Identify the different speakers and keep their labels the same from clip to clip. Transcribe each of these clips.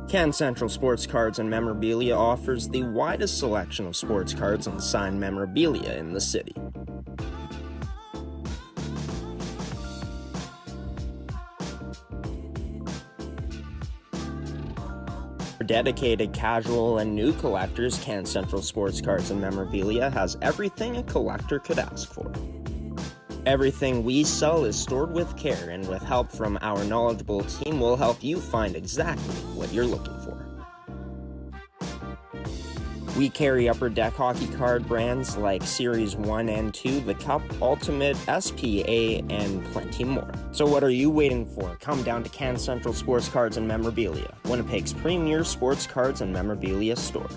Speaker 1: Can Central Sports Cards and Memorabilia offers the widest selection of sports cards and signed memorabilia in the city. For dedicated casual and new collectors, Can Central Sports Cards and Memorabilia has everything a collector could ask for. Everything we sell is stored with care, and with help from our knowledgeable team, we'll help you find exactly what you're looking for. We carry Upper Deck hockey card brands like Series 1 and 2, the Cup, Ultimate, SPA, and plenty more. So what are you waiting for? Come down to Can Central Sports Cards and Memorabilia, Winnipeg's premier sports cards and memorabilia store.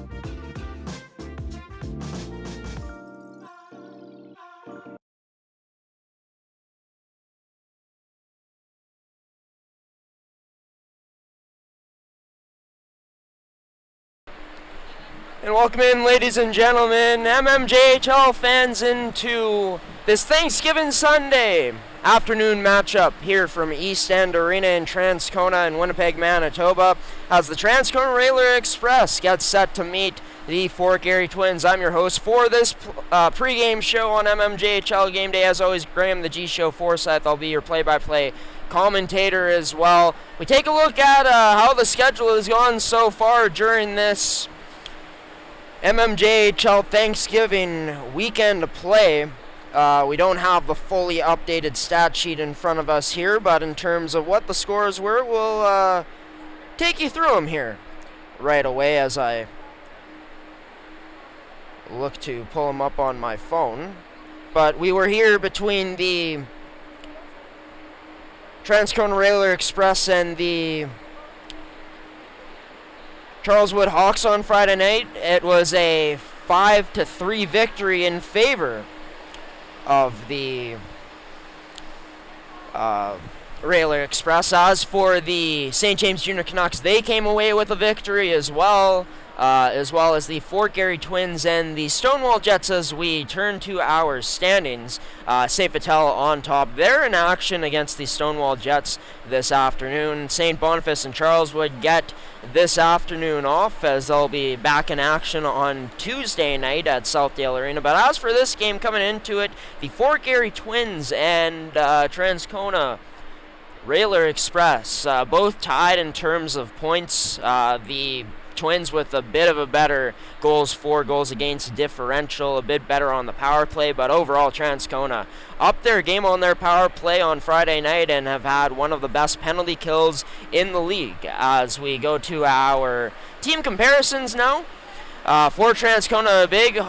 Speaker 2: And welcome in, ladies and gentlemen, mmjhl fans, into this Thanksgiving Sunday afternoon matchup here from East End Arena in Transcona in Winnipeg, Manitoba, as the Transcona Railer Express gets set to meet the Fort Garry Twins. I'm your host for this pregame show on mmjhl Game Day. As always, Graham, the gshow Forsyth. I'll be your play-by-play commentator as well. We take a look at how the schedule has gone so far during this mmjhl Thanksgiving weekend play. We don't have the fully updated stat sheet in front of us here, but in terms of what the scores were, we'll take you through them here right away as I look to pull them up on my phone. But we were here between the Transcona Railer Express and the Charleswood Hawks on Friday night. It was a 5-3 victory in favor of the Railer Express. As for the St. James Junior Canucks, they came away with a victory as well as the Fort Garry Twins and the Stonewall Jets. As we turn to our standings, St. Vital on top. They're in action against the Stonewall Jets this afternoon. St. Boniface and Charleswood get this afternoon off, as they'll be back in action on Tuesday night at Southdale Arena. But as for this game coming into it, the Fort Garry Twins and Transcona Railer Express both tied in terms of points. The Twins with a bit of a better goals for, goals against differential, a bit better on the power play, but overall Transcona upped their game on their power play on Friday night and have had one of the best penalty kills in the league. As we go to our team comparisons now, for Transcona, a big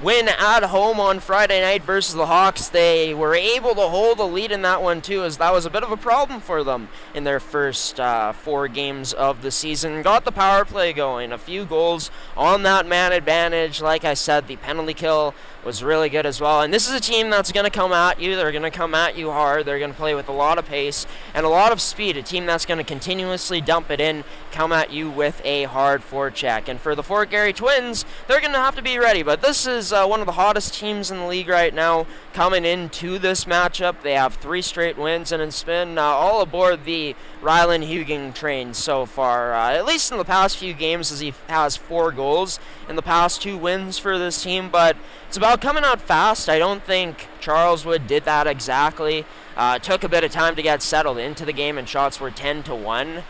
Speaker 2: win at home on Friday night versus the Hawks. They were able to hold a lead in that one too, as that was a bit of a problem for them in their first 4 games of the season. Got the power play going, a few goals on that man advantage. Like I said, the penalty kill was really good as well. And this is a team that's going to come at you. They're going to come at you hard. They're going to play with a lot of pace and a lot of speed. A team that's going to continuously dump it in, come at you with a hard forecheck. And for the Fort Garry Twins, they're going to have to be ready. But this is one of the hottest teams in the league right now coming into this matchup. They have 3 straight wins, and it's been all aboard the Rylan Hugin train so far. At least in the past few games, as he has 4 goals in the past 2 wins for this team. But it's about coming out fast. I don't think Charleswood did that exactly. It took a bit of time to get settled into the game, and shots were 10-1.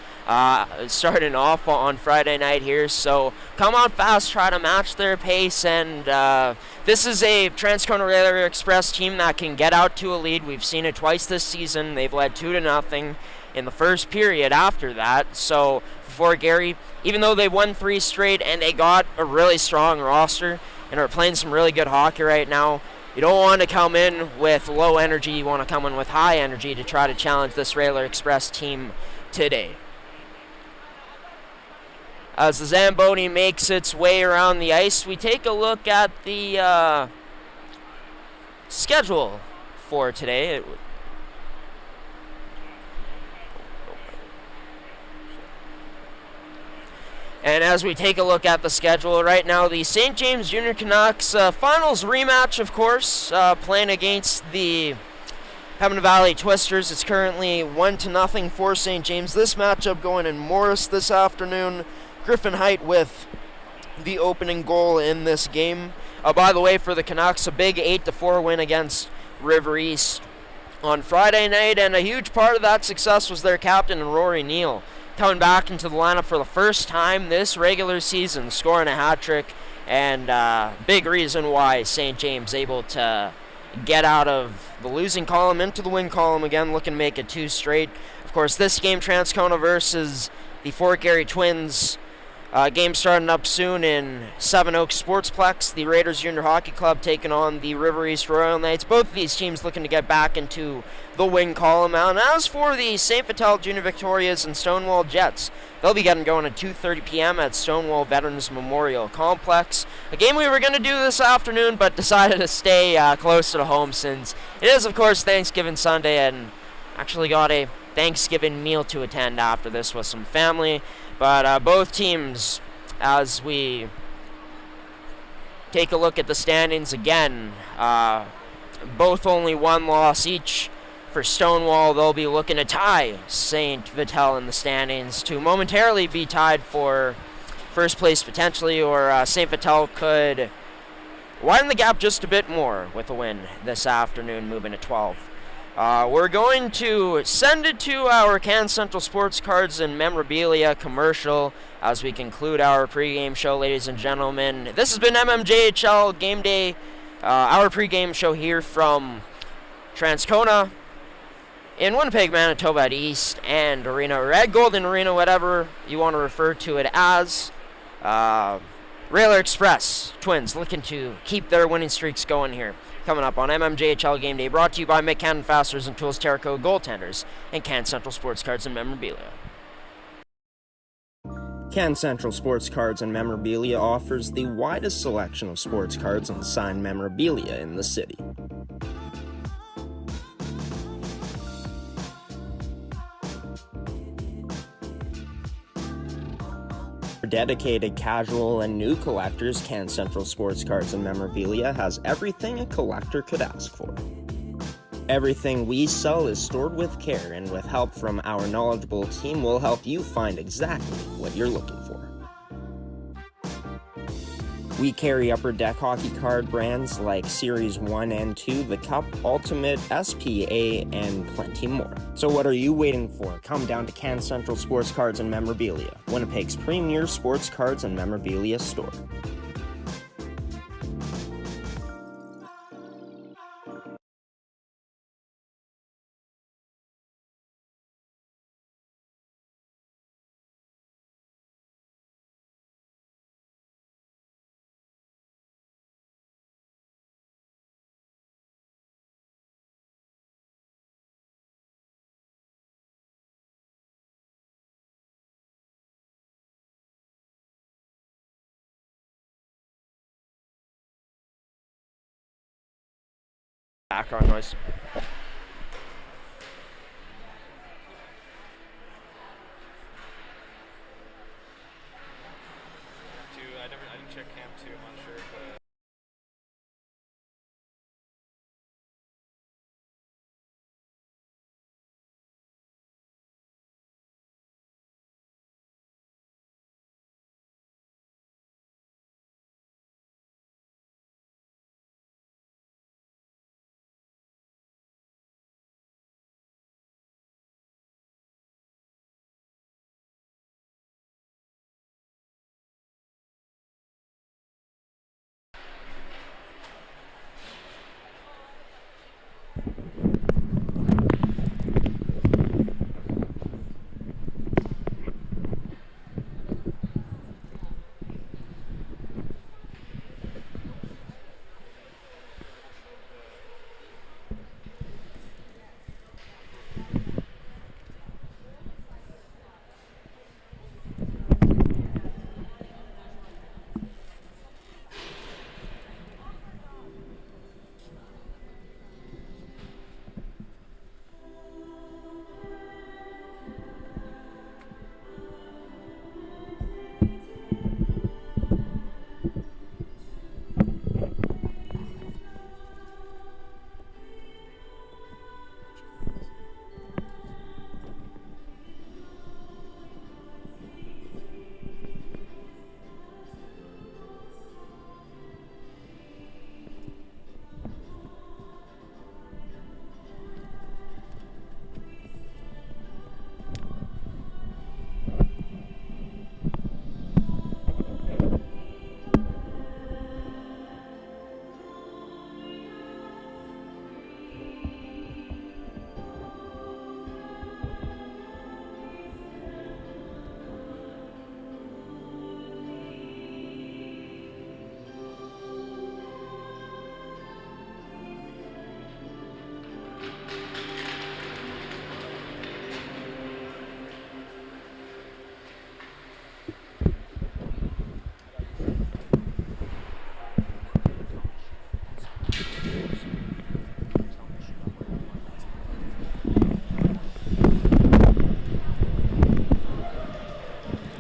Speaker 2: Starting off on Friday night here, so come on fast, try to match their pace, and this is a Transcona Railer Express team that can get out to a lead. We've seen it twice this season. They've led 2-0 in the first period after that. So for Garry, even though they won 3 straight and they got a really strong roster and are playing some really good hockey right now, you don't want to come in with low energy. You want to come in with high energy to try to challenge this Railer Express team today. As the Zamboni makes its way around the ice, we take a look at the schedule for today. And as we take a look at the schedule right now, the St. James Junior Canucks finals rematch, of course, playing against the Pembina Valley Twisters. It's currently 1-0 for St. James. This matchup going in Morris this afternoon. Griffin Height with the opening goal in this game. By the way, for the Canucks, a big 8-4 win against River East on Friday night, and a huge part of that success was their captain, Rory Neal, coming back into the lineup for the first time this regular season, scoring a hat trick, and big reason why St. James able to get out of the losing column into the win column again, looking to make it 2 straight. Of course, this game, Transcona versus the Fort Garry Twins. Game starting up soon in Seven Oaks Sportsplex. The Raiders Junior Hockey Club taking on the River East Royal Knights. Both of these teams looking to get back into the win column. And as for the St. Vital Junior Victorias and Stonewall Jets, they'll be getting going at 2:30 p.m. at Stonewall Veterans Memorial Complex. A game we were going to do this afternoon, but decided to stay closer to home since it is, of course, Thanksgiving Sunday, and actually got a Thanksgiving meal to attend after this with some family. But both teams, as we take a look at the standings again, both only 1 loss each. For Stonewall, they'll be looking to tie St. Vital in the standings to momentarily be tied for first place potentially, or St. Vital could widen the gap just a bit more with a win this afternoon, moving to 12. We're going to send it to our Can Central Sports Cards and Memorabilia commercial as we conclude our pregame show, ladies and gentlemen. This has been MMJHL Game Day, our pregame show here from Transcona in Winnipeg, Manitoba at East and Arena, Red Golden Arena, whatever you want to refer to it as. Railer Express Twins looking to keep their winning streaks going here. Coming up on MMJHL Game Day, brought to you by McCann Fasteners and Tools, Terraco Goaltenders, and Can Central Sports Cards and Memorabilia.
Speaker 1: Can Central Sports Cards and Memorabilia offers the widest selection of sports cards and signed memorabilia in the city. For dedicated casual and new collectors, Can Central Sports Cards and Memorabilia has everything a collector could ask for. Everything we sell is stored with care, and with help from our knowledgeable team, we'll help you find exactly what you're looking for. We carry Upper Deck hockey card brands like Series 1 and 2, the Cup, Ultimate, SPA, and plenty more. So what are you waiting for? Come down to Can Central Sports Cards and Memorabilia, Winnipeg's premier sports cards and memorabilia store.
Speaker 2: Background noise.
Speaker 3: I didn't check cam 2. I'm not sure if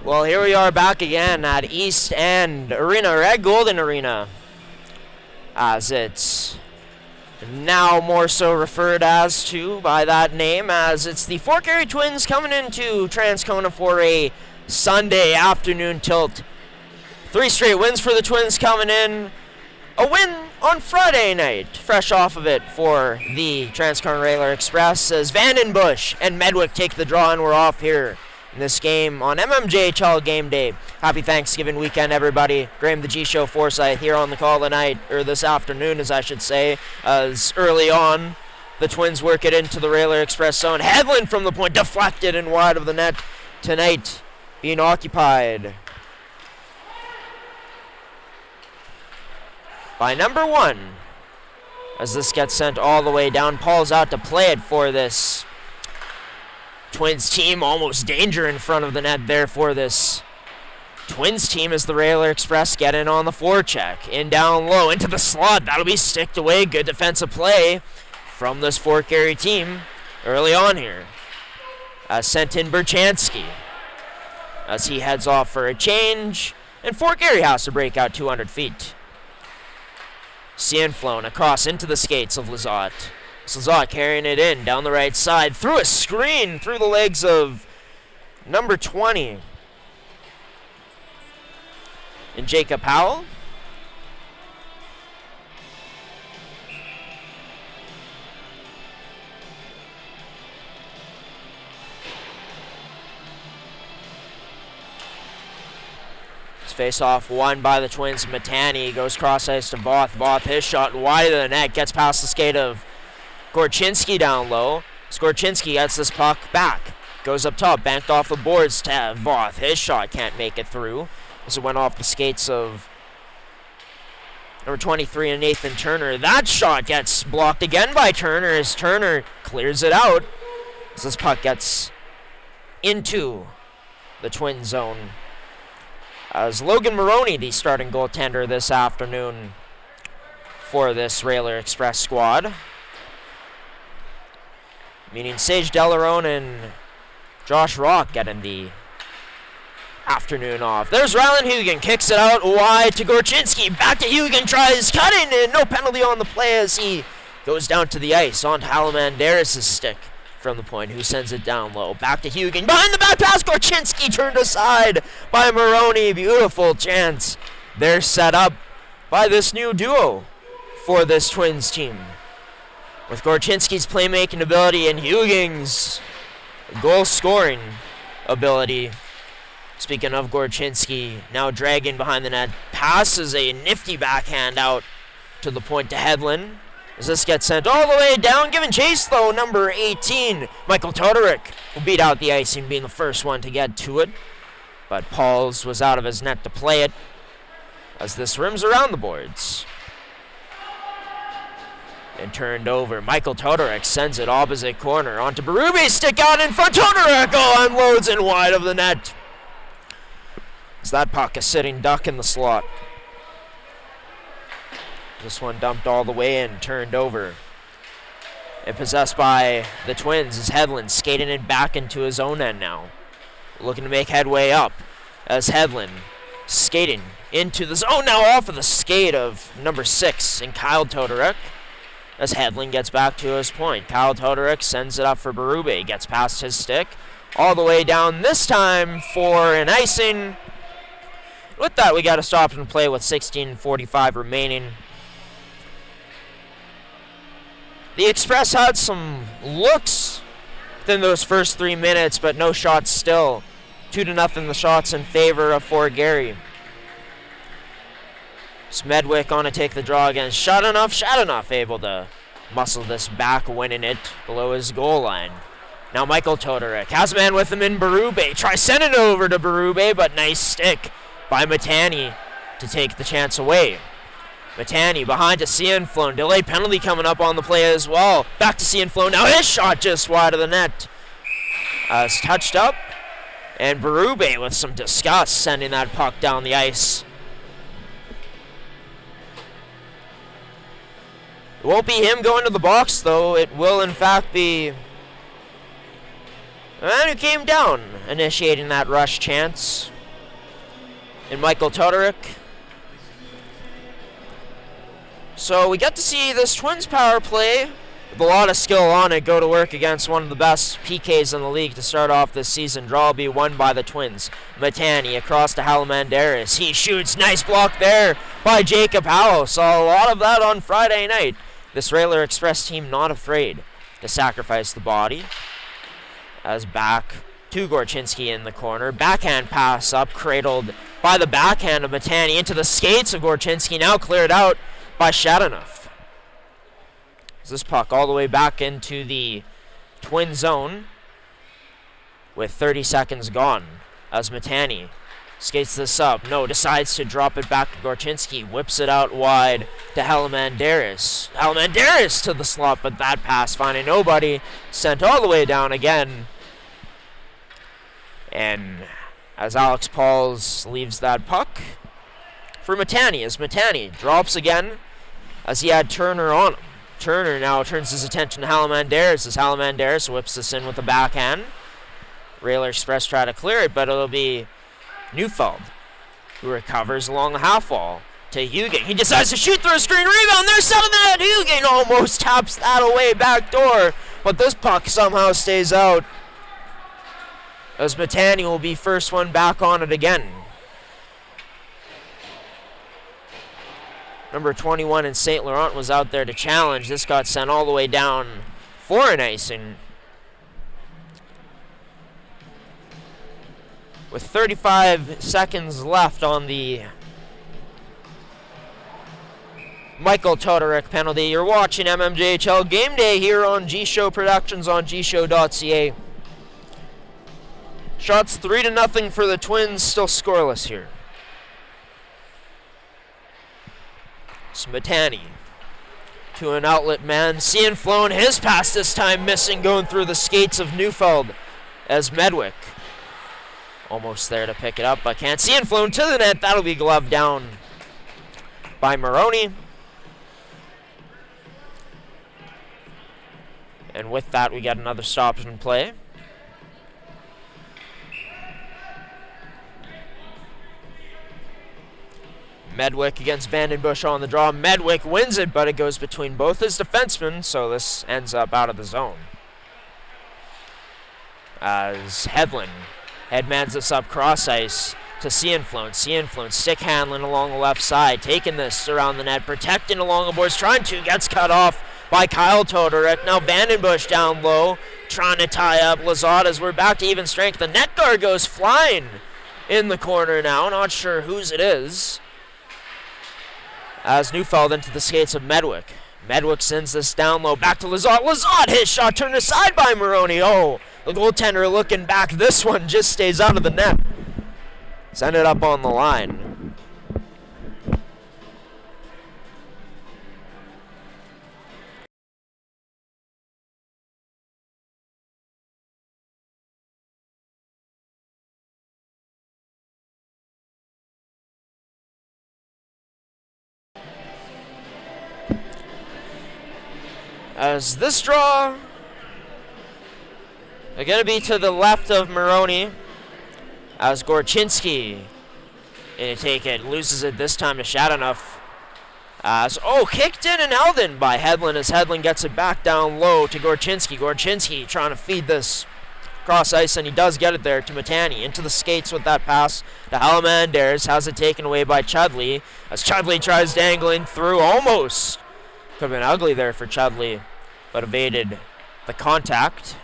Speaker 2: Well, here we are back again at East End Arena, Red Golden Arena, as it's now more so referred as to by that name, as it's the Fort Garry Twins coming into Transcona for a Sunday afternoon tilt. 3 straight wins for the Twins coming in. A win on Friday night, fresh off of it for the Transcona Railer Express, as Vandenbush and Medwick take the draw, and we're off here in this game on mmjhl game day. Happy Thanksgiving weekend, everybody. Graham the G Show Forsyth here on the call tonight, or this afternoon, as I should say, as early on the Twins work it into the Railer Express zone. Hedlund from the point, deflected and wide of the net tonight, being occupied by number 1, as this gets sent all the way down. Paul's out to play it for this Twins team. Almost danger in front of the net there for this Twins team, as the Railer Express get in on the forecheck. In down low, into the slot. That'll be sticked away. Good defensive play from this Fort Garry team early on here. Sent in Berchansky as he heads off for a change, and Fort Garry has to break out 200 feet. Cianflone across into the skates of Lizotte. Lizotte carrying it in down the right side through a screen through the legs of number 20 and Jacob Howell. Face-off won by the Twins. Matani goes cross-ice to Voth. Voth, his shot wide of the net, gets past the skate of Gorchinski down low. Gorchinski gets this puck back. Goes up top, banked off the boards to Voth. His shot can't make it through, as it went off the skates of number 23 and Nathan Turner. That shot gets blocked again by Turner, as Turner clears it out, as this puck gets into the Twin zone. As Logan Maroney, the starting goaltender this afternoon for this Railer Express squad. Meaning Sage Delarone and Josh Rock getting the afternoon off. There's Rylan Hugan, kicks it out wide to Gorchinski. Back to Hugan, tries cutting, and no penalty on the play as he goes down to the ice on Halamandaris' stick from the point, who sends it down low. Back to Hugan, behind the back pass, Gorchinski turned aside by Maroney. Beautiful chance. They're set up by this new duo for this Twins team, with Gorchinski's playmaking ability and Hugan's goal-scoring ability. Speaking of Gorchinski, now dragging behind the net, passes a nifty backhand out to the point to Hedlund, as this gets sent all the way down. Giving chase, though, number 18, Michael Todoric, will beat out the icing, being the first one to get to it. But Pauls was out of his net to play it, as this rims around the boards. And turned over. Michael Todoric sends it opposite corner onto Berube. Stick out in front. Todoric unloads in wide of the net, as that puck is sitting duck in the slot. This one dumped all the way in, turned over. And possessed by the Twins as Hedlund skating it back into his own end now. Looking to make headway up as Hedlund skating into the zone now, off of the skate of number 6 and Kyle Todoric. As Hedlund gets back to his point, Kyle Todoric sends it up for Berube. Gets past his stick all the way down, this time for an icing. With that, we got to stop and play with 16:45 remaining. The Express had some looks within those first 3 minutes, but no shots still. 2-0 the shots in favor of Fort Garry. Smedwick on to take the draw again. Shadanoff able to muscle this back, winning it below his goal line. Now Michael Todoric has a man with him in Berube. Try sending it over to Berube, but nice stick by Matani to take the chance away. Matani behind to Cianflone. Delayed penalty coming up on the play as well. Back to Cianflone. Now his shot just wide of the net. It's touched up. And Berube with some disgust sending that puck down the ice. It won't be him going to the box, though. It will, in fact, be the man who came down initiating that rush chance. and Michael Todoric. So we get to see this Twins power play with a lot of skill on it go to work against one of the best PKs in the league to start off this season. Draw will be won by the Twins. Matani across to Halamandaris. He shoots. Nice block there by Jacob Howell. Saw a lot of that on Friday night. This Railer Express team not afraid to sacrifice the body. As back to Gorchinski in the corner. Backhand pass up, cradled by the backhand of Matani into the skates of Gorchinski. Now cleared out by Shadanov. This puck all the way back into the Twin zone with 30 seconds gone as Matani skates this up. No, decides to drop it back to Gorchinski. Whips it out wide to Halamandaris. Halamandaris to the slot, but that pass finding nobody. Sent all the way down again. And as Alex Pauls leaves that puck for Matani, as Matani drops again as he had Turner on him. Turner now turns his attention to Halamandaris as Halamandaris whips this in with the backhand. Railer Express try to clear it, but it'll be Neufeld who recovers along the half wall to Hugen. He decides to shoot through a screen rebound. There's something that Hugen almost taps that away back door, but this puck somehow stays out as Matani will be first one back on it again. Number 21 in St. Laurent was out there to challenge. This got sent all the way down for an icing. With 35 seconds left on the Michael Todoric penalty. You're watching MMJHL Game Day here on G-Show Productions on gshow.ca. Shots 3-0 for the Twins, still scoreless here. Smetani to an outlet man. Seeing flown his pass this time missing, going through the skates of Neufeld as Medwick almost there to pick it up, but can't. Seeing flown to the net. That'll be gloved down by Maroney. And with that, we get another stop in play. Medwick against Vandenbush on the draw. Medwick wins it, but it goes between both his defensemen, so this ends up out of the zone. As Hedlund headmans this up cross ice to Cianflone. Cianflone stick handling along the left side, taking this around the net, protecting along the boards, trying to, gets cut off by Kyle Todoric. Now Vandenbush down low, trying to tie up Lazard as we're back to even strength. The net guard goes flying in the corner now, not sure whose it is. As Neufeld into the skates of Medwick. Medwick sends this down low, back to Lazard. Lazard, his shot turned aside by Maroney. Oh, the goaltender looking back. This one just stays out of the net. Send it up on the line. As this draw are going to be to the left of Maroney, as Gorchinski going to take it, loses it this time to Shadanov. As, kicked in and held in by Hedlund as Hedlund gets it back down low to Gorchinski. Gorchinski trying to feed this cross ice, and he does get it there to Matani. Into the skates with that pass to Halamandaris, has it taken away by Chudley, as Chudley tries dangling through, almost. Could have been ugly there for Chudley, but evaded the contact.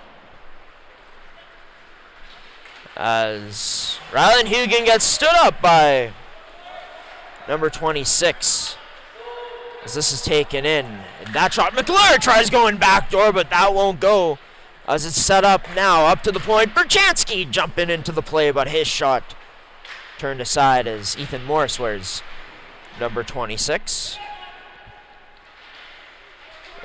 Speaker 2: As Rylan Hugen gets stood up by number 26. As this is taken in. And that shot, McClure tries going backdoor, but that won't go. As it's set up now, up to the point. Berchansky jumping into the play, but his shot turned aside as Ethan Morris wears number 26.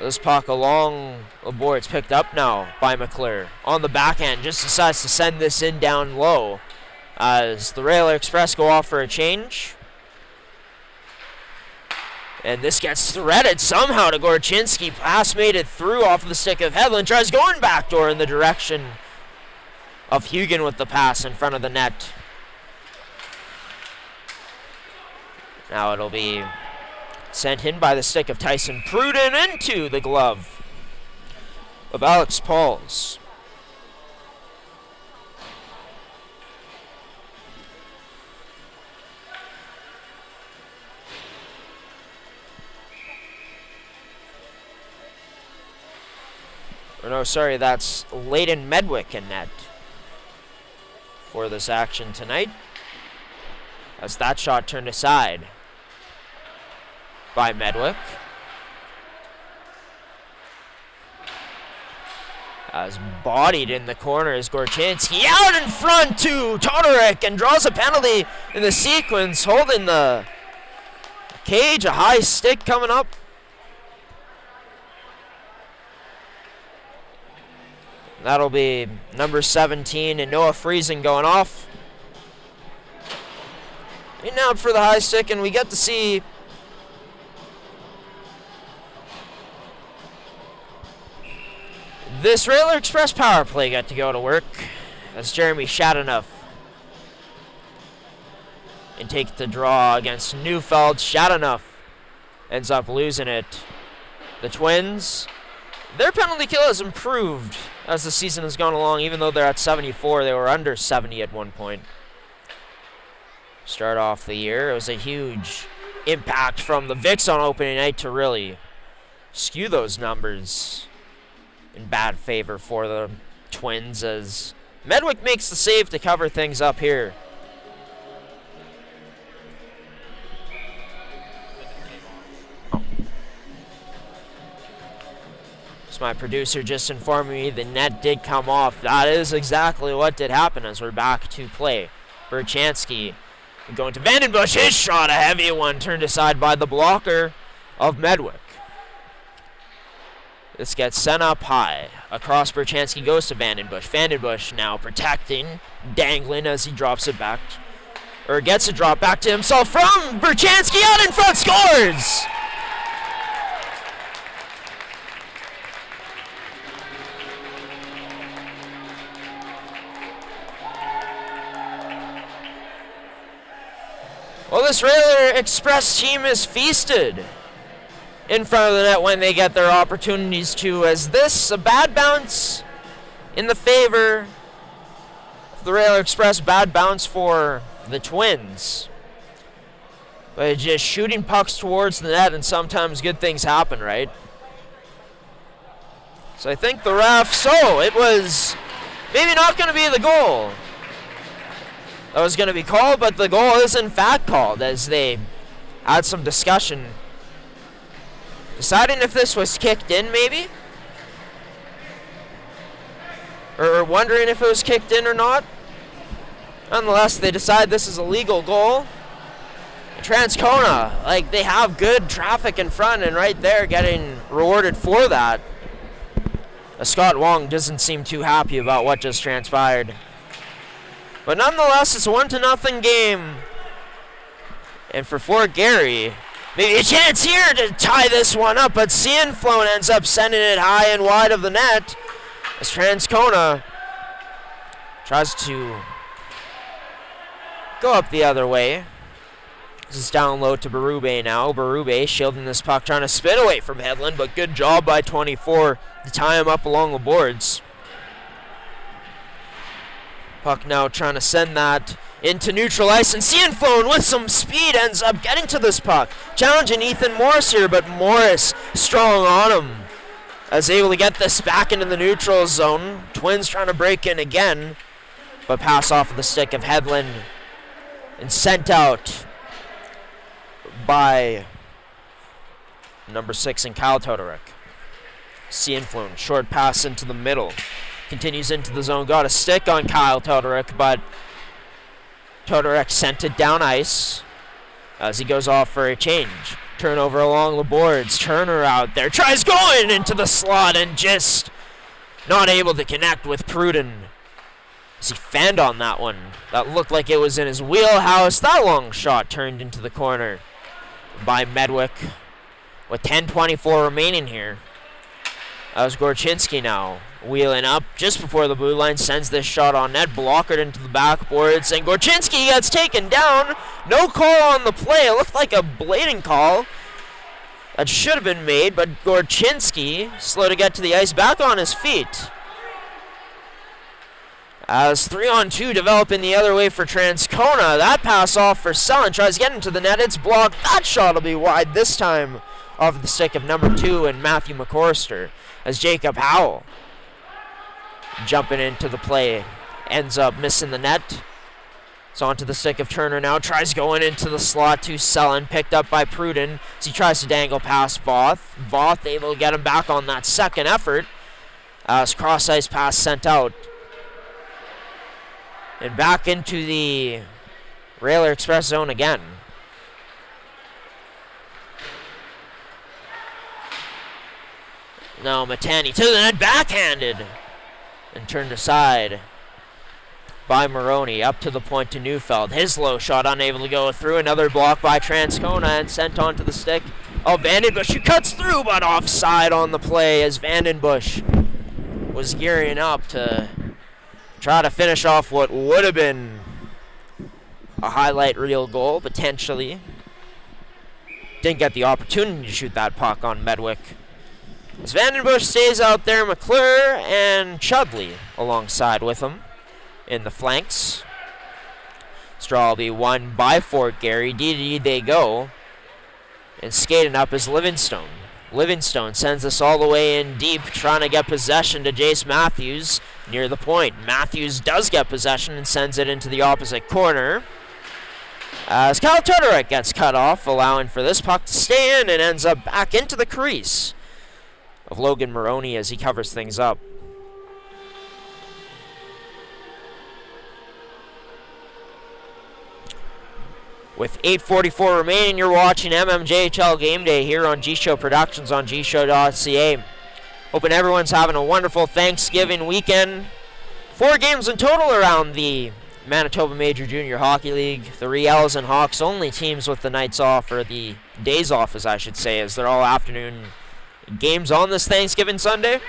Speaker 2: This puck along the boards picked up now by McClure. On the backhand, just decides to send this in down low as the Railer Express go off for a change. And this gets threaded somehow to Gorchinski. Pass made it through off of the stick of Hedlund. Tries going backdoor in the direction of Hugen with the pass in front of the net. Now it'll be sent in by the stick of Tyson Pruden into the glove of Alex Pauls. Or no, sorry, that's Layden Medwick in net for this action tonight, as that shot turned aside by Medwick. As bodied in the corner is Gorchinski, out in front to Todorek, and draws a penalty in the sequence, holding the cage, a high stick coming up. That'll be number 17 and Noah Friesen going off. In and out for the high stick, and we get to see this Railer Express power play get to go to work as Jeremy Shadanoff and take the draw against Neufeld. Shadanoff ends up losing it. The Twins, their penalty kill has improved as the season has gone along. Even though they're at 74, they were under 70 at one point. Start off the year, it was a huge impact from the Vicks on opening night to really skew those numbers in bad favor for the Twins, as Medwick makes the save to cover things up here. So my producer just informed me the net did come off. That is exactly what did happen as we're back to play. Berchanski going to Vandenbush. His shot, a heavy one, turned aside by the blocker of Medwick. This gets sent up high. Across Berchanski goes to Vandenbush. Vandenbush now protecting, dangling as he drops it back. Or gets a drop back to himself from Berchanski, out in front, scores! Well, this Railer Express team is feasted in front of the net when they get their opportunities to, as this, a bad bounce in the favor of the Railer Express, bad bounce for the Twins. But just shooting pucks towards the net, and sometimes good things happen, right? So I think the ref, it was maybe not going to be the goal that was going to be called, but the goal is in fact called, as they had some discussion deciding if this was kicked in, maybe? Or wondering if it was kicked in or not. Nonetheless, they decide this is a legal goal. Transcona, they have good traffic in front, and right there getting rewarded for that. Scott Wong doesn't seem too happy about what just transpired. But nonetheless, it's a 1-0 game. And for Fort Garry, maybe a chance here to tie this one up, but Cianflone ends up sending it high and wide of the net as Transcona tries to go up the other way. This is down low to Berube now. Berube shielding this puck, trying to spin away from Hedlund, but good job by 24 to tie him up along the boards. Puck now trying to send that into neutral ice, and Cianflone with some speed ends up getting to this puck. Challenging Ethan Morris here, but Morris strong on him, as able to get this back into the neutral zone. Twins trying to break in again, but pass off of the stick of Hedlund and sent out by number 6 in Kyle Todorek. Cianflone, short pass into the middle. Continues into the zone, got a stick on Kyle Todorek, but Todorek sent it down ice as he goes off for a change. Turnover along the boards. Turner out there, tries going into the slot and just not able to connect with Pruden as he fanned on that one. That looked like it was in his wheelhouse. That long shot turned into the corner by Medwick with 10:24 remaining here. That was Gorchinski now Wheeling up just before the blue line, sends this shot on net, blockered into the backboards, and Gorchinski gets taken down. No call on the play. It looked like a blading call that should have been made, but Gorchinski, slow to get to the ice, back on his feet. As 3-on-2 developing the other way for Transcona. That pass off for Selin, tries to get into the net, it's blocked. That shot will be wide this time off the stick of number 2 and Matthew McCorster, as Jacob Howell jumping into the play ends up missing the net. It's onto the stick of Turner now, tries going into the slot to Selin, picked up by Pruden as he tries to dangle past Voth. Voth able to get him back on that second effort as cross-ice pass sent out. And back into the Railer Express zone again. Now Matani to the net, backhanded and turned aside by Maroney. Up to the point to Neufeld. His low shot unable to go through. Another block by Transcona and sent onto the stick of Vandenbush, who cuts through but offside on the play as Vandenbush was gearing up to try to finish off what would have been a highlight reel goal, potentially. Didn't get the opportunity to shoot that puck on Medwick. As Vandenbush stays out there, McClure and Chudley alongside with him in the flanks. Straw will be won by Fort Garry. D they go. And skating up is Livingstone. Livingstone sends us all the way in deep, trying to get possession to Jace Matthews near the point. Matthews does get possession and sends it into the opposite corner. As Kyle Todorek gets cut off, allowing for this puck to stay in and ends up back into the crease of Logan Maroney as he covers things up. With 8:44 remaining, you're watching mmjhl Game Day here on G-Show Productions on gshow.ca. Hoping everyone's having a wonderful Thanksgiving weekend. 4 games in total around the Manitoba Major Junior Hockey League. The Riels and Hawks only teams with the nights off, or the days off as I should say, as they're all afternoon games on this Thanksgiving Sunday.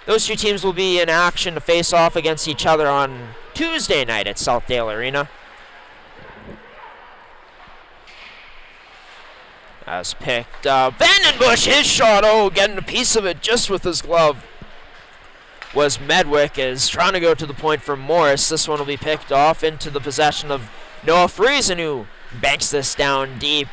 Speaker 2: Those 2 teams will be in action to face off against each other on Tuesday night at Southdale Arena. As picked up, Vandenbush, his shot, getting a piece of it just with his glove was Medwick, is trying to go to the point for Morris. This one will be picked off into the possession of Noah Friesen, who banks this down deep.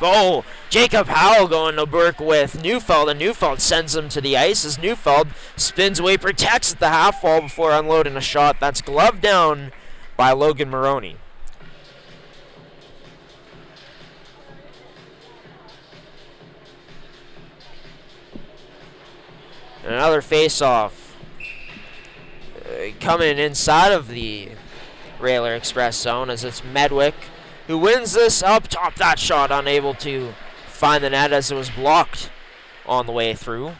Speaker 2: Jacob Howell going to work with Neufeld, and Neufeld sends him to the ice as Neufeld spins away, protects at the half wall before unloading a shot. That's gloved down by Logan Maroney. Another face-off coming inside of the Railer Express zone as it's Medwick who wins this up top. That shot unable to find the net as it was blocked on the way through.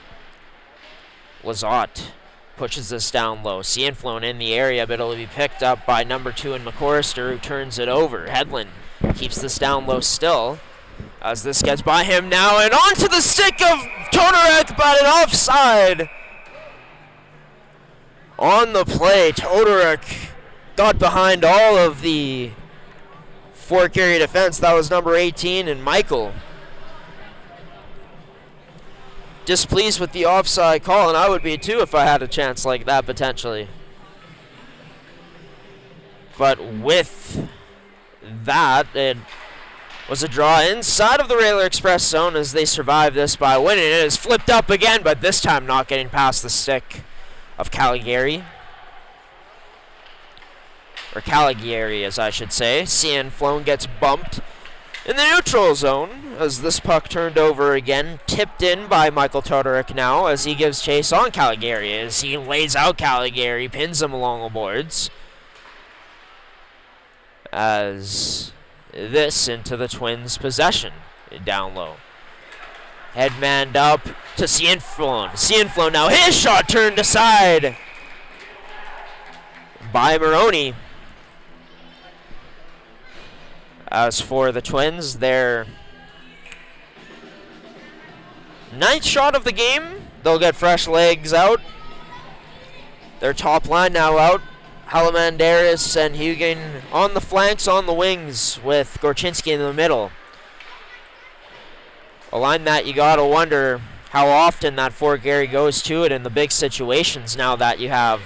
Speaker 2: Lazat pushes this down low. Cianflone in the area, but it'll be picked up by number 2 in McCorster, who turns it over. Hedlund keeps this down low still as this gets by him now and onto the stick of Todorek, but an offside on the play. Todorek got behind all of the Fort Garry defense. That was number 18 and Michael. Displeased with the offside call, and I would be too if I had a chance like that potentially. But with that, it was a draw inside of the Railer Express zone as they survive this by winning. It is flipped up again, but this time not getting past the stick of Caligari. Or Caligari, as I should say. Cianflone gets bumped in the neutral zone as this puck turned over again. Tipped in by Michael Todorek now as he gives chase on Caligari as he lays out Caligari, pins him along the boards. As this into the Twins' possession down low. Headmanned up to Cianflone. Cianflone now, his shot turned aside by Maroney. As for the Twins, their 9th shot of the game. They'll get fresh legs out Their top line now out. Halamandaris and Hugen on the flanks, on the wings, with Gorchinski in the middle. A line that you gotta wonder how often that Fort Garry goes to it in the big situations now that you have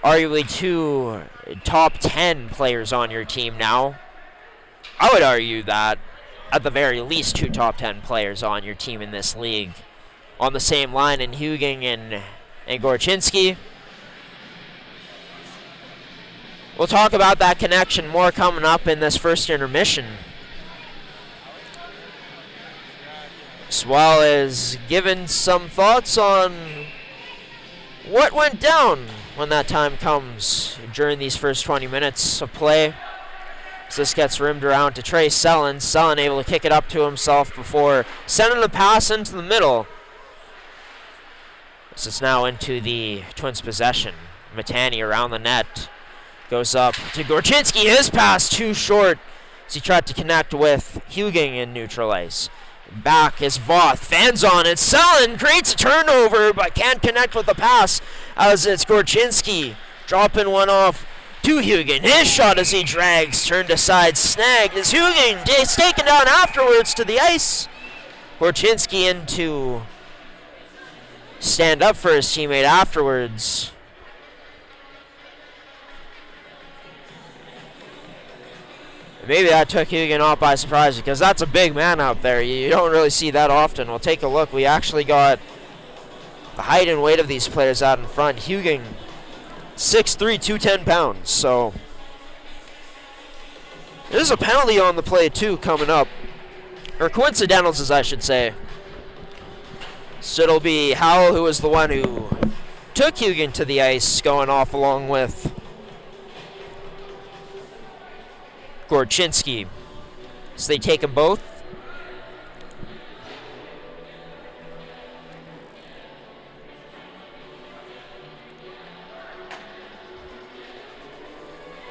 Speaker 2: arguably 2 top 10 players on your team now. I would argue that at the very least 2 top 10 players on your team in this league on the same line in Hugen and Gorchinski. We'll talk about that connection more coming up in this first intermission, as well as giving some thoughts on what went down when that time comes during these first 20 minutes of play. As this gets rimmed around to Trey Sellen. Sellen able to kick it up to himself before sending the pass into the middle. This is now into the Twins' possession. Matani around the net. Goes up to Gorchinski. His pass too short as he tried to connect with Hugen in neutral ice. Back is Voth. Fans on it. Sellen creates a turnover but can't connect with the pass as it's Gorchinski dropping one off to Hugen. His shot as he drags. Turned aside. Snagged as Hugen is taken down afterwards to the ice. Gorchinski in to stand up for his teammate afterwards. Maybe that took Hugen off by surprise because that's a big man out there. You don't really see that often. We'll take a look. We actually got the height and weight of these players out in front. Hugen, 6'3", 210 pounds. So there's a penalty on the play too coming up. Or coincidentals, as I should say. So it'll be Howell, who was the one who took Hugen to the ice, going off along with Gorchinski. So they take them both.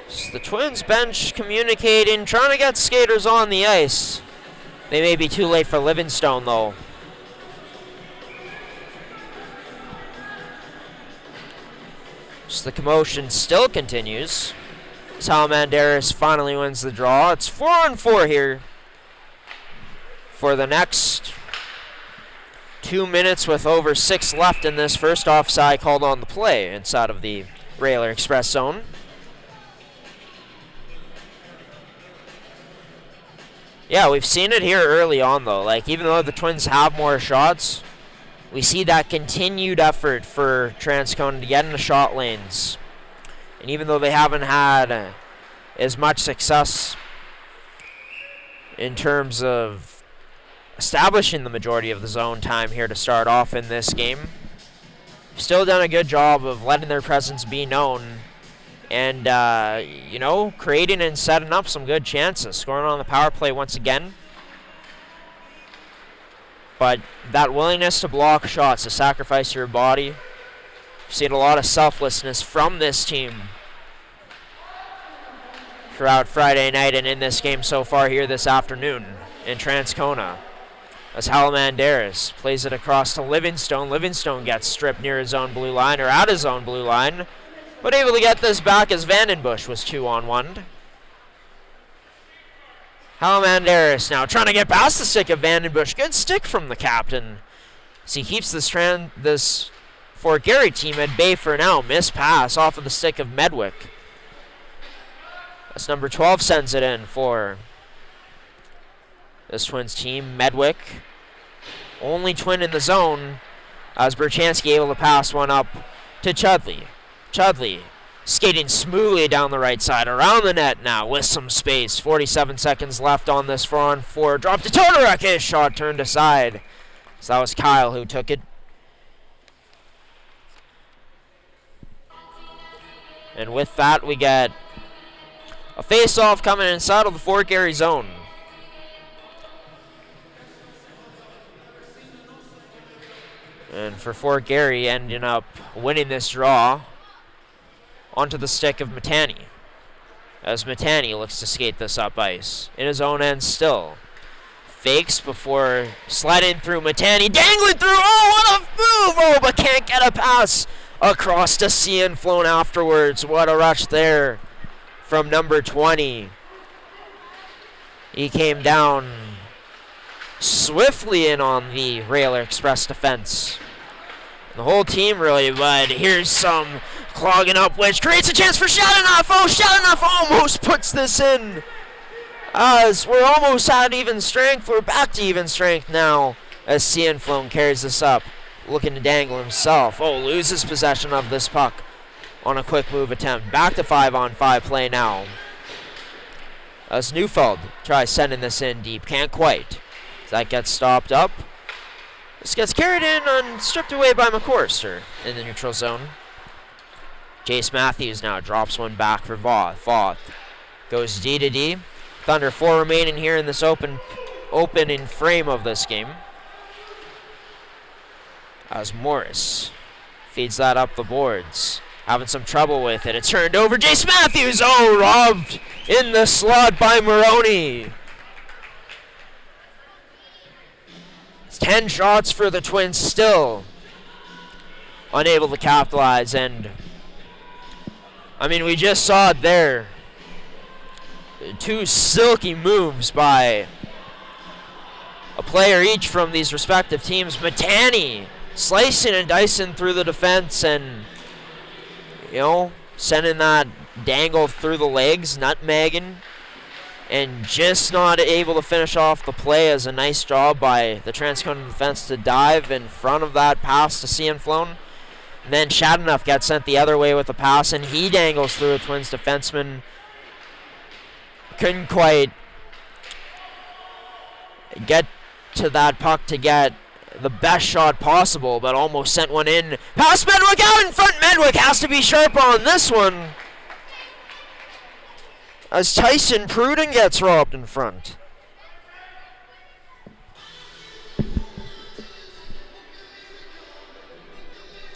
Speaker 2: So the Twins bench communicating, trying to get skaters on the ice. They may be too late for Livingstone though. So the commotion still continues. Halamandaris finally wins the draw. It's 4-on-4 here for the next 2 minutes with over 6 left in this first offside called on the play inside of the Railer Express zone. Yeah, we've seen it here early on though. Like, even though the Twins have more shots, we see that continued effort for Transcona to get in the shot lanes. And even though they haven't had as much success in terms of establishing the majority of the zone time here to start off in this game, still done a good job of letting their presence be known and, you know, creating and setting up some good chances. Scoring on the power play once again. But that willingness to block shots, to sacrifice your body, I've seen a lot of selflessness from this team throughout Friday night and in this game so far here this afternoon in Transcona. As Halamandaris plays it across to Livingstone. Livingstone gets stripped near his own blue line, or at his own blue line, but able to get this back as Vandenbush was 2-on-1. Halamandaris now trying to get past the stick of Vandenbush. Good stick from the captain as he keeps this Fort Garry team at bay for now. Missed pass off of the stick of Medwick. As number 12 sends it in for this Twins team. Medwick, only Twin in the zone, as Berchansky able to pass one up to Chudley. Chudley skating smoothly down the right side, around the net now with some space. 47 seconds left on this 4-on-4. Drop to Todorek. His shot turned aside. So that was Kyle who took it. And with that, we get a face-off coming inside of the Fort Garry zone. And for Fort Garry, ending up winning this draw onto the stick of Matani, as Matani looks to skate this up ice in his own end still. fakes before sliding through Matani, dangling through. Oh, what a move! Oh, but can't get a pass across to Cian Flown afterwards. What a rush there from number 20. He came down swiftly in on the Railer Express defense. The whole team really, but here's some clogging up, which creates a chance for Shadanoff. Oh, Shadanoff almost puts this in. As we're almost at even strength, we're back to even strength now as Cian Flown carries this up, looking to dangle himself. Oh, loses possession of this puck on a quick move attempt. Back to 5-on-5 play now. As Neufeld tries sending this in deep, can't quite. That gets stopped up. This gets carried in and stripped away by McCorster in the neutral zone. Jace Matthews now drops one back for Voth. Voth goes D to D. Thunder 4 remaining here in this opening frame of this game. As Morris feeds that up the boards. Having some trouble with it. It's turned over. Jace Matthews. Oh, robbed in the slot by Maroney. 10 shots for the Twins, still unable to capitalize. And I mean, we just saw it there. 2 silky moves by a player each from these respective teams. Matani slicing and dicing through the defense and, you know, sending that dangle through the legs, nutmegging, and just not able to finish off the play. As a nice job by the Transcona defense to dive in front of that pass to Cian Flown. And then Shadanoff gets sent the other way with a pass, and he dangles through a Twins defenseman. Couldn't quite get to that puck to get the best shot possible, but almost sent one in. Past Medwick, out in front. Medwick has to be sharp on this one, as Tyson Pruden gets robbed in front.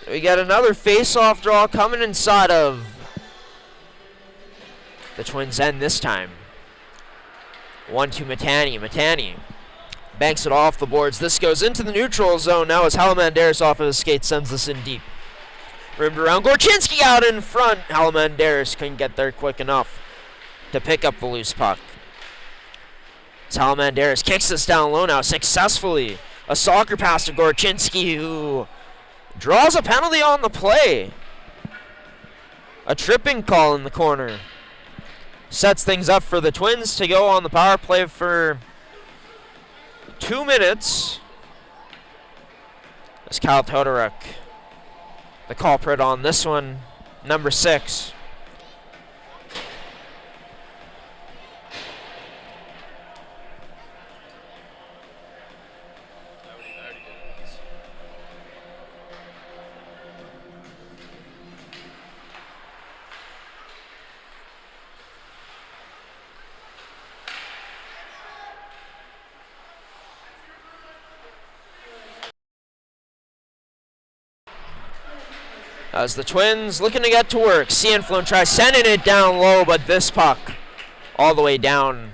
Speaker 2: We got another face-off draw coming inside of the Twins' end this time. 1-2 Matani. Matani banks it off the boards. This goes into the neutral zone now as Halamandaris off of his skate sends this in deep. Rimmed around. Gorchinski out in front. Halamandaris couldn't get there quick enough to pick up the loose puck. Halamandaris kicks this down low now successfully. A soccer pass to Gorchinski, who draws a penalty on the play. A tripping call in the corner. Sets things up for the Twins to go on the power play for 2 minutes. As Kyle Todoruk, the culprit on this one, number 6. As the Twins looking to get to work. Cian Flown tries sending it down low, but this puck all the way down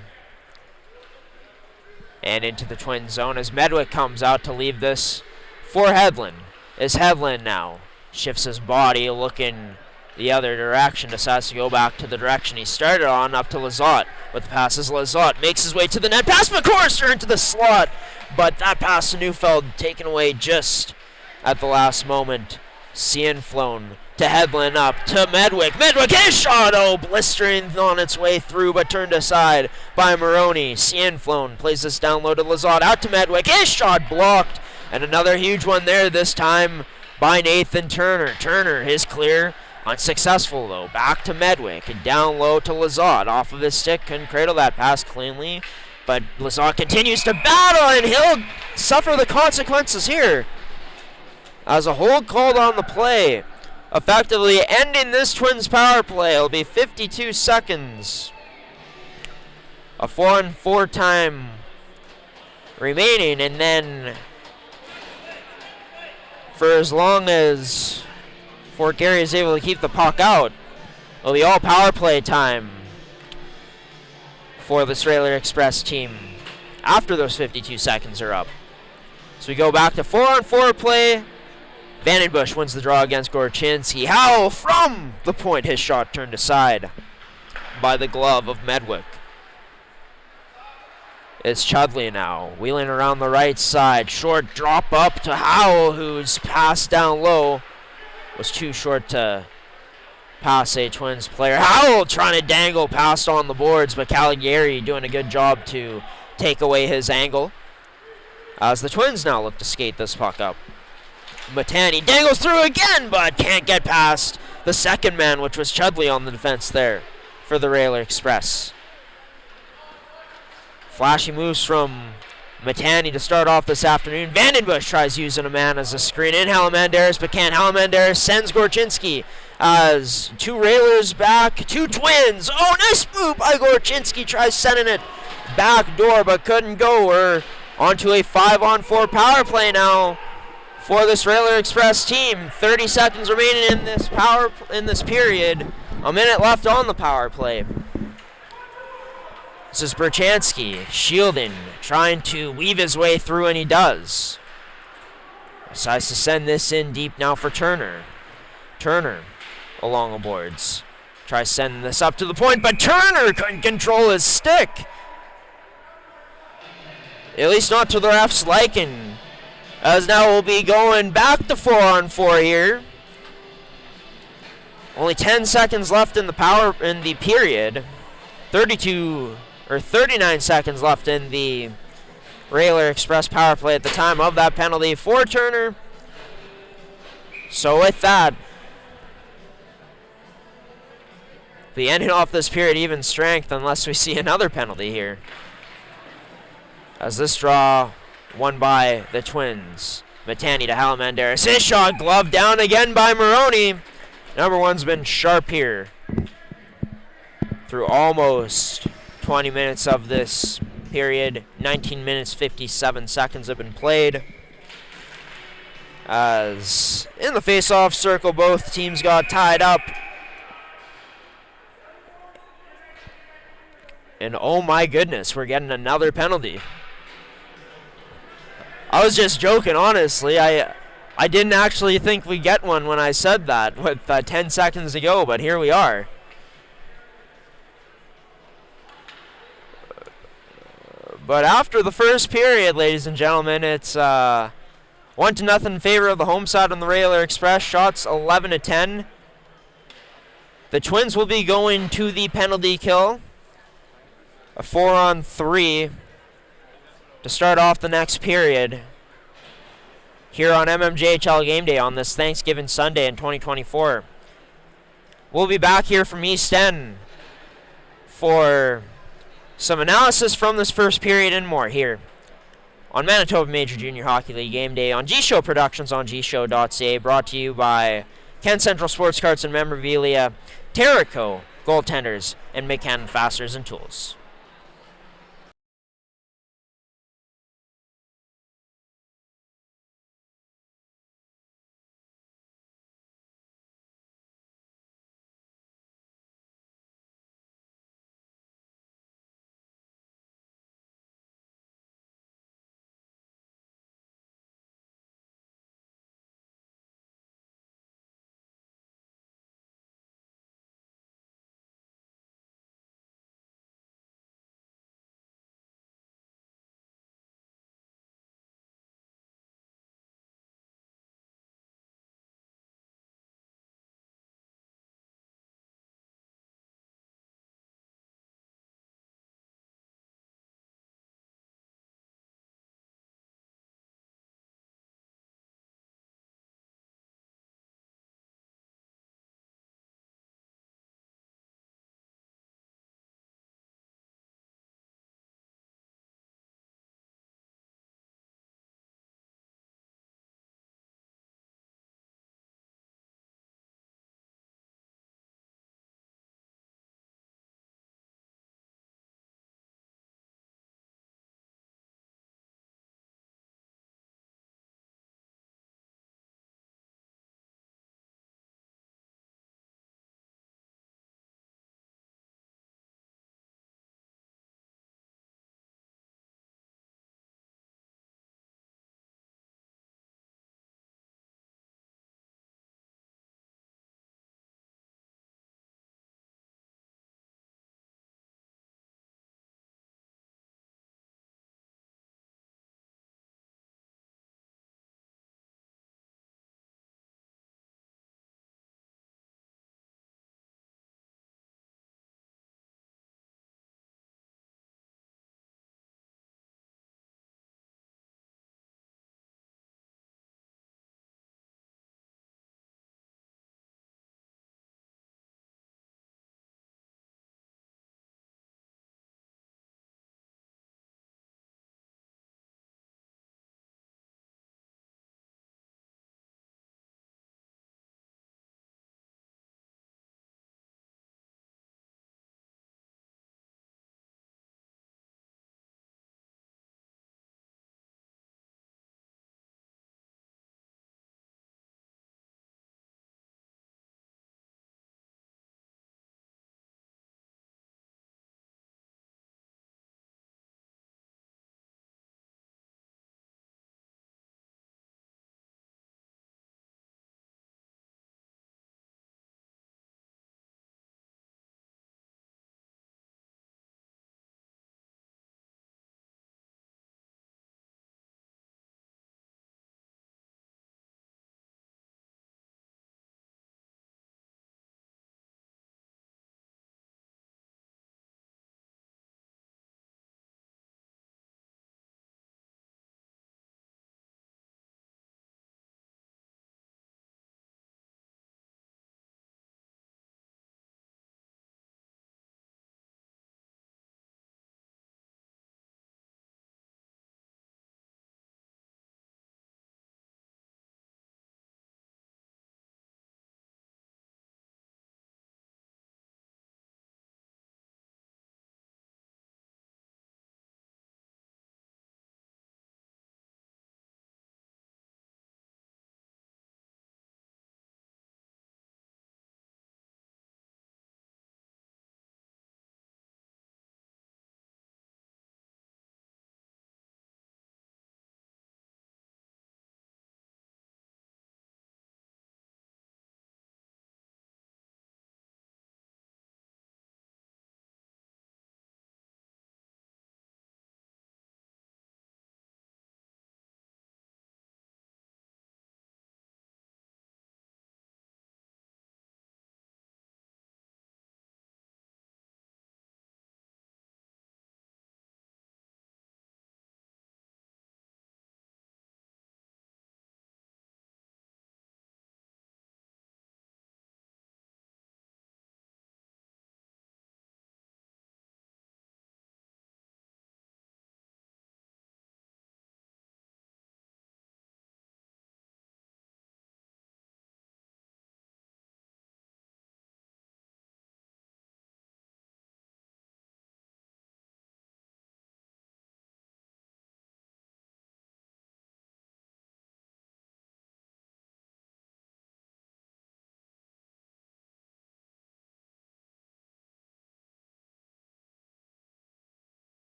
Speaker 2: and into the Twins zone as Medwick comes out to leave this for Hedlund. As Hedlund now shifts his body looking the other direction, decides to go back to the direction he started on, up to Lizotte with the passes. Lizotte makes his way to the net, past McCorster into the slot, but that pass to Neufeld taken away just at the last moment. Cian Flown to Hedlund, up to Medwick. Medwick, his shot, oh, blistering on its way through, but turned aside by Maroney. Cian Flown plays this down low to Lizotte, out to Medwick. His shot blocked, and another huge one there, this time by Nathan Turner. Turner, his clear, unsuccessful though. Back to Medwick, and down low to Lizotte. Off of his stick, couldn't cradle that pass cleanly, but Lizotte continues to battle, and he'll suffer the consequences here. As a hold called on the play, effectively ending this Twins power play. It'll be 52 seconds. A 4-on-4 time remaining, and then for as long as Fort Garry is able to keep the puck out, it'll be all power play time for the Railer Express team. after those 52 seconds are up. So we go back to 4-on-4 play. Vandenbush wins the draw against Gorchinski. Howell from the point. His shot turned aside by the glove of Medwick. It's Chudley now, wheeling around the right side. Short drop up to Howell, whose pass down low was too short to pass a Twins player. Howell trying to dangle past on the boards, but Garry doing a good job to take away his angle. As the Twins now look to skate this puck up. Matani dangles through again, but can't get past the second man, which was Chudley on the defense there for the Railer Express. Flashy moves from Matani to start off this afternoon. Vandenbush tries using a man as a screen in. Halamandaris, but can't. Halamandaris sends Gorchinski as two Railers back, two Twins. Oh, nice move by Gorchinski. Tries sending it back door, but couldn't go. We're onto a 5-on-4 power play now for this Railer Express team. 30 seconds remaining in this period. A minute left on the power play. This is Berchansky shielding, trying to weave his way through, and he does. Decides to send this in deep now for Turner. Turner along the boards. Tries sending this up to the point, but Turner couldn't control his stick. At least not to the ref's liking. As now we'll be going back to 4-on-4 here. Only 10 seconds left in the period. 39 seconds left in the Railer Express power play at the time of that penalty for Turner. So with that, the ending off this period even strength unless we see another penalty here. As this draw won by the Twins. Matani to Halamandaris. His shot gloved down again by Maroney. Number one's been sharp here through almost 20 minutes of this period. 19 minutes, 57 seconds have been played. As in the face-off circle, both teams got tied up. And oh my goodness, we're getting another penalty. I was just joking, honestly. I didn't actually think we'd get one when I said that with 10 seconds to go, but here we are. But after the first period, ladies and gentlemen, it's 1-0 in favor of the home side on the Railer Express. Shots 11-10. The Twins will be going to the penalty kill. A 4-on-3 to start off the next period here on mmjhl Game Day on this Thanksgiving Sunday in 2024. We'll be back here from East End for some analysis from this first period and more here on Manitoba Major Junior Hockey League Game Day on G-Show Productions on gshow.ca, brought to you by Ken Central Sports Cards and Memorabilia, Terrico Goaltenders, and McCann Fasteners and Tools.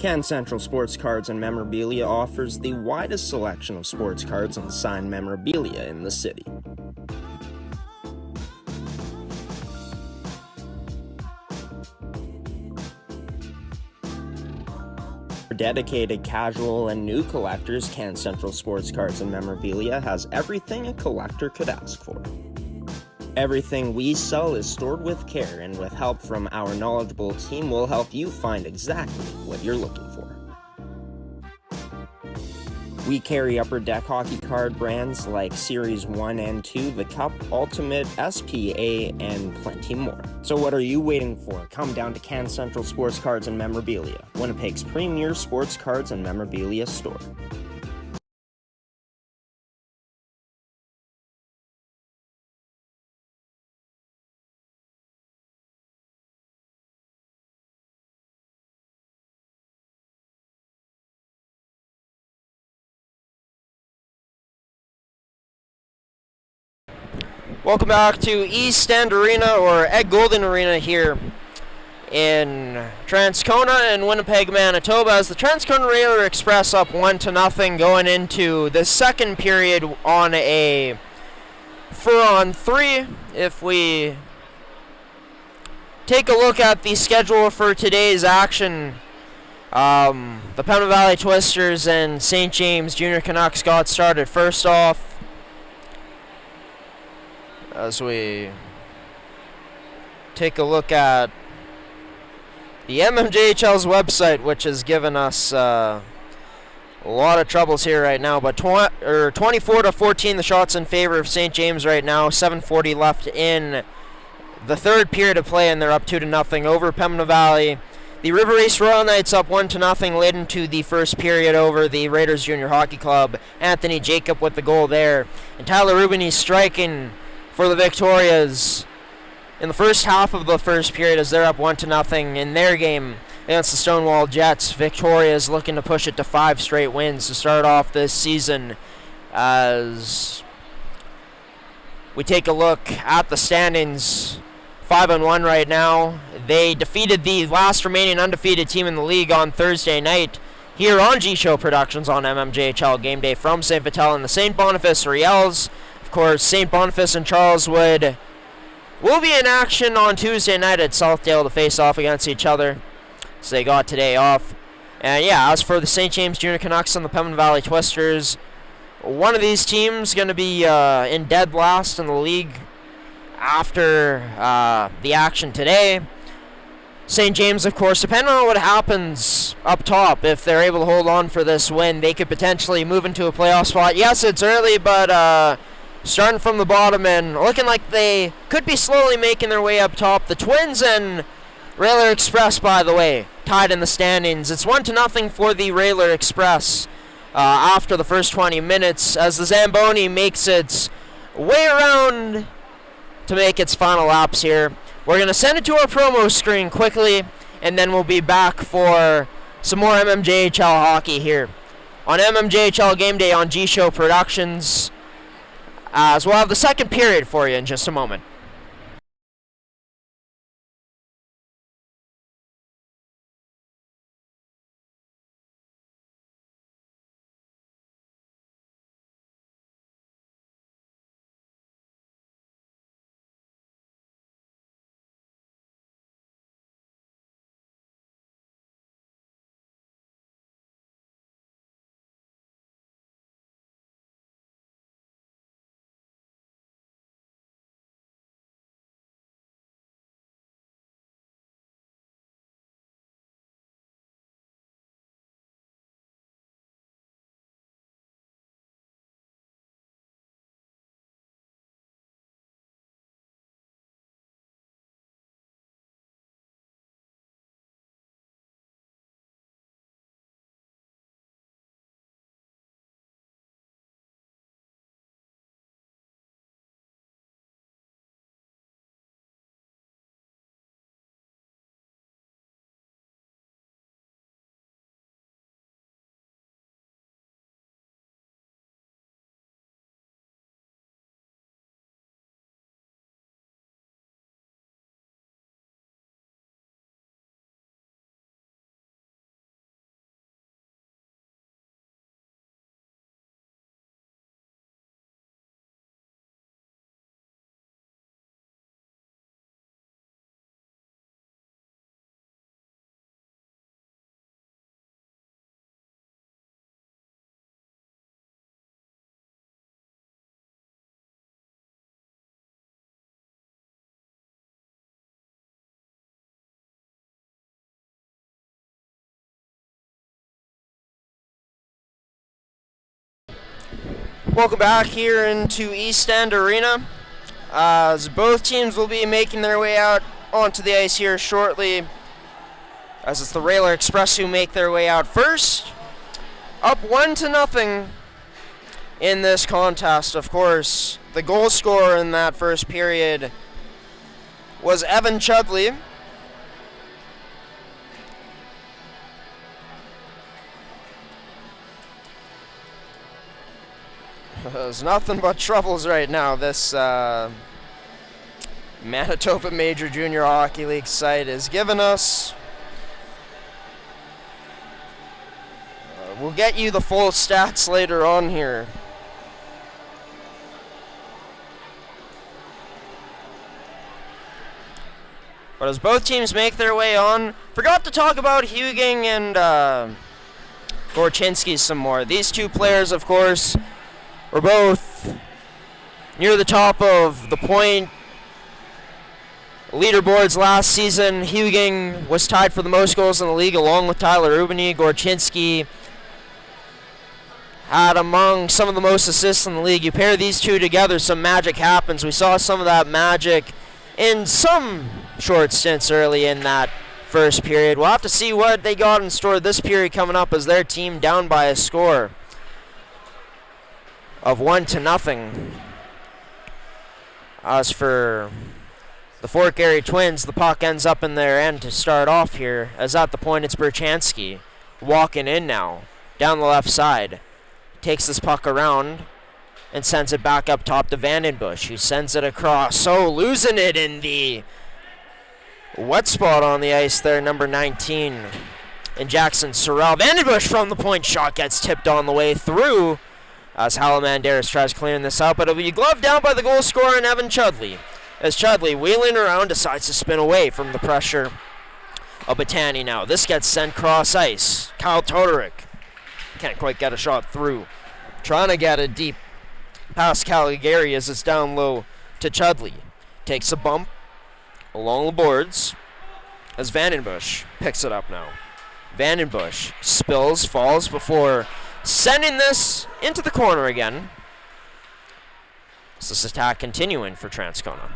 Speaker 1: Can Central Sports Cards and Memorabilia offers the widest selection of sports cards and signed memorabilia in the city. For dedicated casual and new collectors, Can Central Sports Cards and Memorabilia has everything a collector could ask for. Everything we sell is stored with care, and with help from our knowledgeable team, we'll help you find exactly what you're looking for. We carry Upper Deck hockey card brands like Series 1 and 2, the Cup, Ultimate, SPA, and plenty more. So what are you waiting for? Come down to Can Central Sports Cards and Memorabilia, Winnipeg's premier sports cards and memorabilia store.
Speaker 2: Welcome back to East End Arena, or Ed Golden Arena, here in Transcona and Winnipeg, Manitoba, as the Transcona Raider Express up 1-0 going into the second period on a 4-on-3. If we take a look at the schedule for today's action, the Pembina Valley Twisters and St. James Junior Canucks got started first off. As we take a look at the mmjhl's website, which has given us a lot of troubles here right now, but 24-14 the shots in favor of St. James right now. 7:40 left in the third period of play, and they're up 2-0 over Pembina Valley. The River Race Royal Knights up 1-0 late into the first period over the Raiders Junior Hockey Club. Anthony Jacob with the goal there, and Tyler Rubin, he's striking for the Victorias in the first half of the first period as they're up 1-0 in their game against the Stonewall Jets. Victoria's looking to push it to 5 straight wins to start off this season. As we take a look at the standings, 5-1 right now. They defeated the last remaining undefeated team in the league on Thursday night here on G-Show Productions on MMJHL Game Day from St. Vital and the St. Boniface Riels. Of course, St. Boniface and Charleswood will be in action on Tuesday night at Southdale to face off against each other, so they got today off. And yeah, as for the St. James Junior Canucks and the Pembina Valley Twisters, one of these teams going to be in dead last in the league after the action today. St. James, of course, depending on what happens up top, if they're able to hold on for this win, they could potentially move into a playoff spot. Yes, it's early, but starting from the bottom and looking like they could be slowly making their way up top. The Twins and Railer Express, by the way, tied in the standings. It's 1-0 for the Railer Express after the first 20 minutes as the Zamboni makes its way around to make its final laps here. We're going to send it to our promo screen quickly, and then we'll be back for some more MMJHL hockey here on MMJHL Game Day on G-Show Productions. As we'll have the second period for you in just a moment. Welcome back here into East End Arena. As both teams will be making their way out onto the ice here shortly, as it's the Railer Express who make their way out first. Up 1-0 in this contest. Of course, the goal scorer in that first period was Evan Chudley. There's nothing but troubles right now. This Manitoba Major Junior Hockey League site is giving us. We'll get you the full stats later on here. But as both teams make their way on, forgot to talk about Huging and Gorchinski some more. These two players, of course, were both near the top of the point leaderboards last season. Huging was tied for the most goals in the league along with Tyler Rubany. Gorchinski had among some of the most assists in the league. You pair these two together, some magic happens. We saw some of that magic in some short stints early in that first period. We'll have to see what they got in store this period coming up as their team down by a score of 1-0. As for the Fort Garry Twins, the puck ends up in their end to start off here. As at the point, it's Berchanski walking in now, down the left side. Takes this puck around and sends it back up top to Vandenbush, who sends it across. So losing it in the wet spot on the ice there, number 19. And Jackson Sorrell. Vandenbush from the point shot gets tipped on the way through as Halamandaris tries clearing this out, but it'll be gloved down by the goal scorer and Evan Chudley. As Chudley, wheeling around, decides to spin away from the pressure of Batani now. This gets sent cross ice. Kyle Todorick can't quite get a shot through. Trying to get it deep past Caligari as it's down low to Chudley. Takes a bump along the boards as Vandenbush picks it up now. Vandenbush spills, falls before sending this into the corner again. Is this attack continuing for Transcona?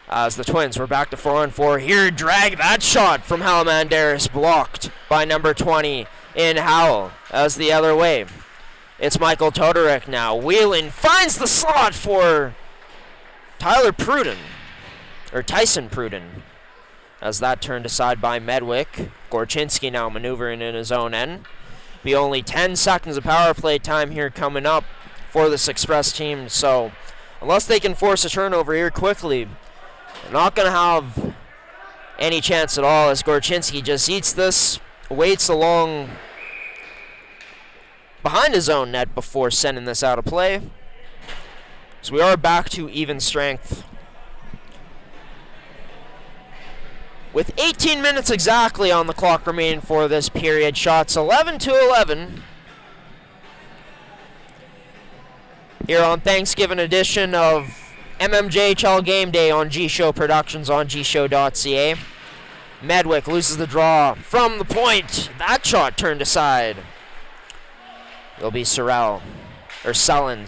Speaker 2: As the Twins were back to 4-on-4 here, drag that shot from Halamandaris, blocked by number 20 in Howell. As the other way, it's Michael Todorick now, wheeling, finds the slot for Tyler Pruden, or Tyson Pruden, as that turned aside by Medwick. Gorchinski now maneuvering in his own end. Be only 10 seconds of power play time here coming up for this Express team, so unless they can force a turnover here quickly, they're not going to have any chance at all, as Gorchinski just eats this, waits along behind his own net before sending this out of play. So we are back to even strength, with 18 minutes exactly on the clock remaining for this period. Shots 11-11 here on Thanksgiving edition of mmjhl Game Day on G-Show Productions on gshow.ca. Medwick loses the draw from the point. That shot turned aside. It'll be Sullen,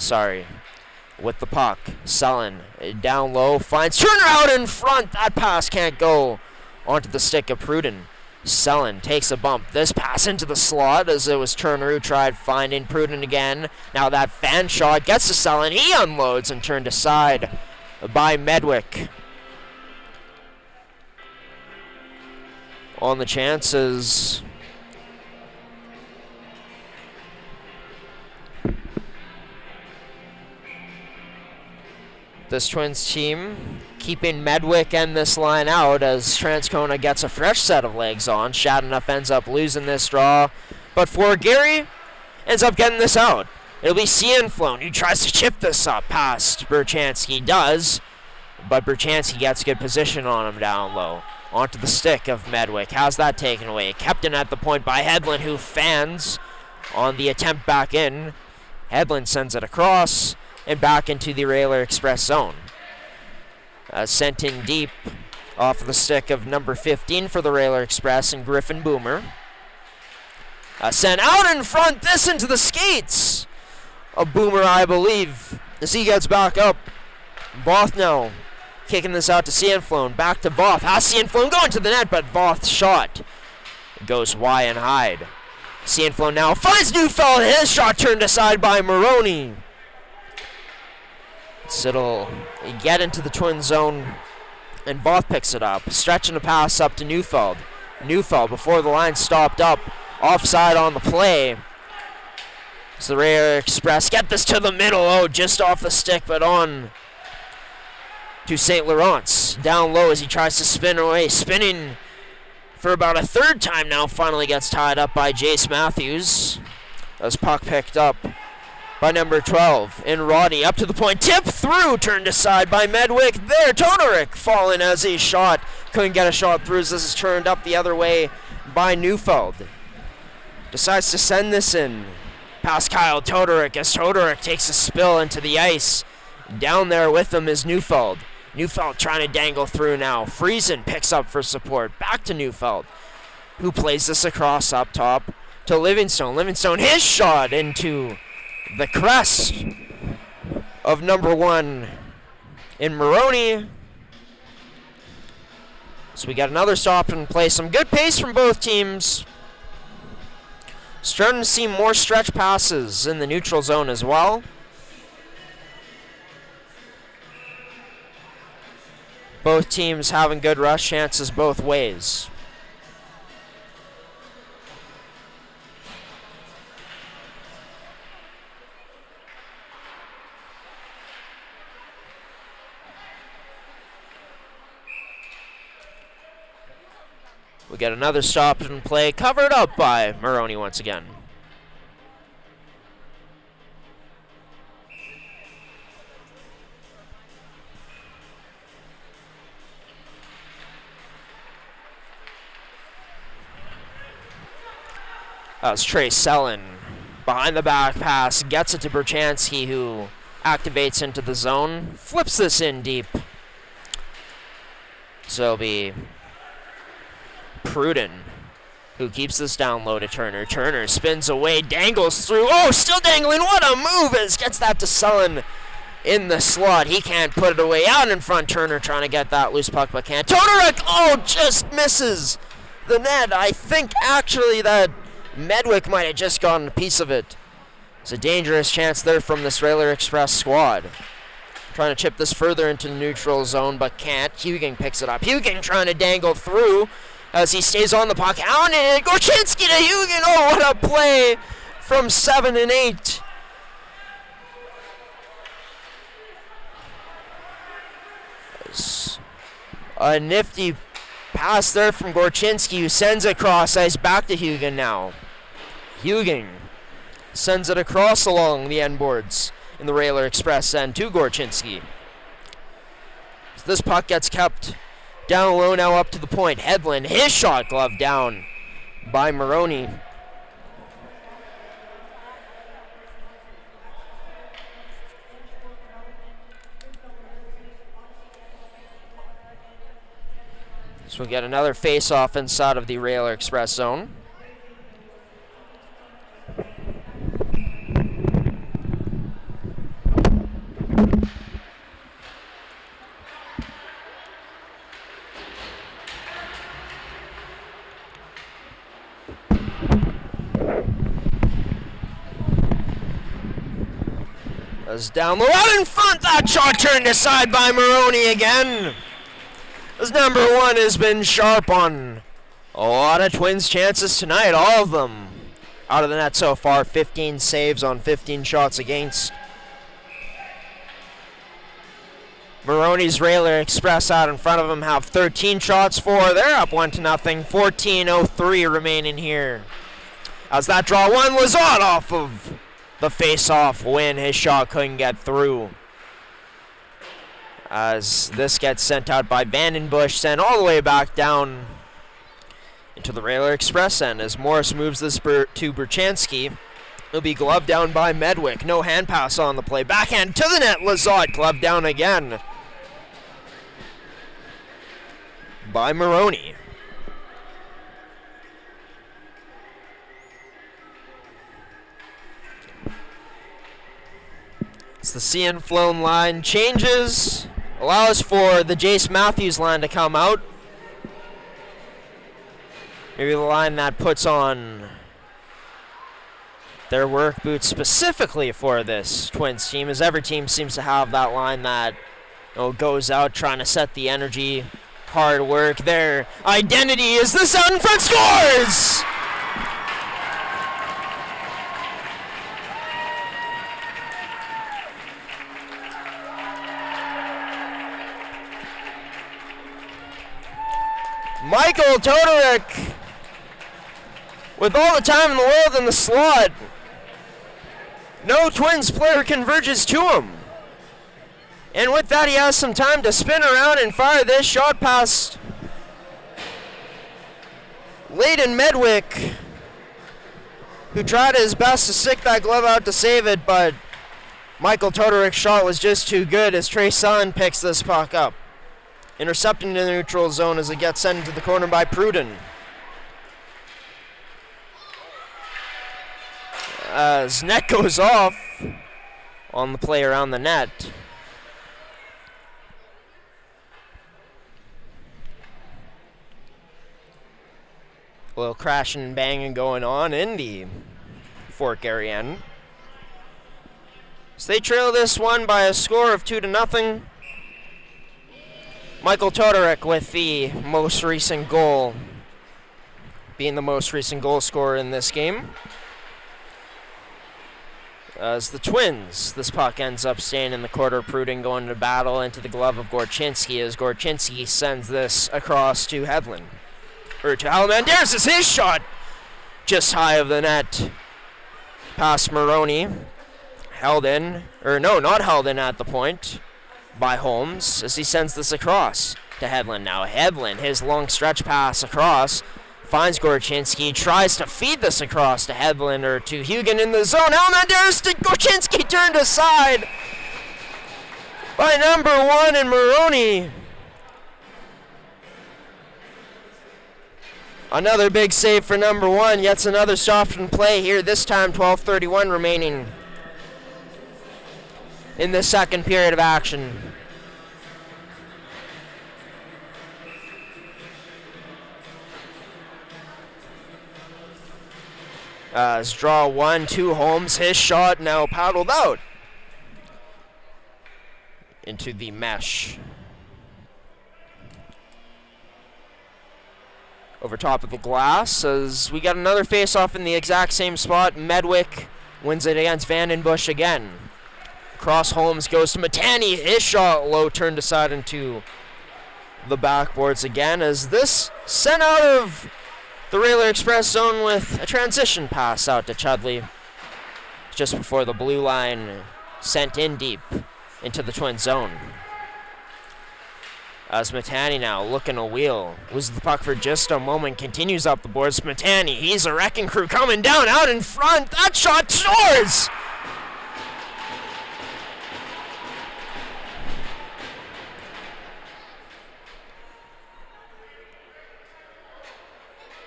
Speaker 2: with the puck. Sullen down low, finds Turner out in front. That pass can't go onto the stick of Pruden. Sullen takes a bump. This pass into the slot as it was Turner who tried finding Pruden again. Now that fan shot gets to Sullen. He unloads and turned aside by Medwick. On the chances. This Twins team keeping Medwick and this line out as Transcona gets a fresh set of legs on. Shadenough ends up losing this draw, but Fort Garry ends up getting this out. It'll be Cianflone who tries to chip this up past Berchanski. Does, but Berchanski gets good position on him down low. Onto the stick of Medwick. How's that taken away? Kept in at the point by Hedlund, who fans on the attempt back in. Hedlund sends it across and back into the Railer Express zone. Sent in deep off the stick of number 15 for the Railer Express and Griffin Boomer. Sent out in front, this into the skates of Boomer, I believe, as he gets back up. Voth now kicking this out to Cianflone, back to Voth. Cianflone going to the net, but Voth's shot goes wide and hide. Cianflone now finds Neufeld, his shot turned aside by Maroney. Siddle get into the twin zone, and Voth picks it up, stretching a pass up to Neufeld. Neufeld, before the line stopped up, offside on the play. So the Railer Express get this to the middle, just off the stick, but on to St. Laurent's. Down low as he tries to spin away, spinning for about a third time now, finally gets tied up by Jace Matthews. As puck picked up by number 12 in Roddy, up to the point, tip through, turned aside by Medwick. There, Todoric falling as he shot, couldn't get a shot through as this is turned up the other way by Neufeld. Decides to send this in past Kyle Todoric as Todoric takes a spill into the ice. Down there with him is Neufeld. Neufeld trying to dangle through now. Friesen picks up for support. Back to Neufeld, who plays this across up top to Livingstone. Livingstone, his shot into the crest of number 1 in Maroney. So we got another stop and play. Some good pace from both teams. Starting to see more stretch passes in the neutral zone as well. Both teams having good rush chances both ways. We get another stop and play covered up by Maroney once again. That was Trey Sellen. Behind the back pass, gets it to Berchansky, who activates into the zone. Flips this in deep. So it'll be Pruden, who keeps this down low to Turner. Turner spins away, dangles through. Still dangling. What a move as gets that to Sellen in the slot. He can't put it away. Out in front, Turner trying to get that loose puck, but can't. Todoric, just misses the net. I think actually that Medwick might have just gotten a piece of it. It's a dangerous chance there from this Railer Express squad. Trying to chip this further into the neutral zone, but can't. Huging picks it up. Huging trying to dangle through as he stays on the puck. Hounding it. Gorchinski to Huging. What a play from 7 and 8. A nifty pass there from Gorchinski, who sends it across ice back to Huging now. Huging sends it across along the end boards in the Railer Express end to Gorchinski. So this puck gets kept down low now up to the point. Hedlund, his shot gloved down by Maroney. So we'll get another face-off inside of the Railer Express zone. As down low, out in front, that shot turned aside by Maroney again. As number 1 has been sharp on a lot of Twins chances tonight, all of them out of the net so far. 15 saves on 15 shots against. Maroney's Railer Express out in front of him have 13 shots for. They're up 1-0. 14:03 remaining here. As that draw one, Lazat off of the face-off win. His shot couldn't get through. As this gets sent out by Vandenbush, sent all the way back down into the Railer Express end as Morris moves this to Berchansky. He'll be gloved down by Medwick. No hand pass on the play. Backhand to the net. Lazat gloved down again. by Maroney. As the CN Flown line changes, allows for the Jace Matthews line to come out. Maybe the line that puts on their work boots specifically for this Twins team, as every team seems to have that line that goes out trying to set the energy, hard work. Their identity is this out in front, scores! Michael Todorek, with all the time in the world in the slot, no Twins player converges to him. And with that, he has some time to spin around and fire this shot past Layden Medwick, who tried his best to stick that glove out to save it, but Michael Todorek's shot was just too good as Trey Sun picks this puck up, intercepting the neutral zone as it gets sent into the corner by Pruden. As net goes off on the play around the net. A little crashing and banging going on in the Fort Garry end. So they trail this one by a score of 2-0. Michael Todorek with the most recent goal, being the most recent goal scorer in this game. As the Twins, this puck ends up staying in the quarter. Pruden going to battle into the glove of Gorchinski as Gorchinski sends this across to Hedlund. Or to Alamanderis is his shot just high of the net. Past Maroney. Held in, or no, not held in at the point by Holmes as he sends this across to Hedlund. Now Hedlund, his long stretch pass across, finds Gorchinski, tries to feed this across to Hedlund or to Hugan in the zone. Alamanderis to Gorchinski, turned aside by number 1 and Maroney. Another big save for number 1. Yet another stop and play here. This time 12:31 remaining in the second period of action. As draw 1-2 Holmes, his shot now paddled out into the mesh. Over top of the glass as we got another face-off in the exact same spot. Medwick wins it against Vandenbush again. Cross Holmes goes to Matani. His shot low turned aside into the backboards again as this sent out of the Railer Express zone with a transition pass out to Chudley just before the blue line sent in deep into the Twin zone. As Matani now looking to wheel. Loses the puck for just a moment. Continues up the boards. Matani, he's a wrecking crew coming down out in front. That shot scores!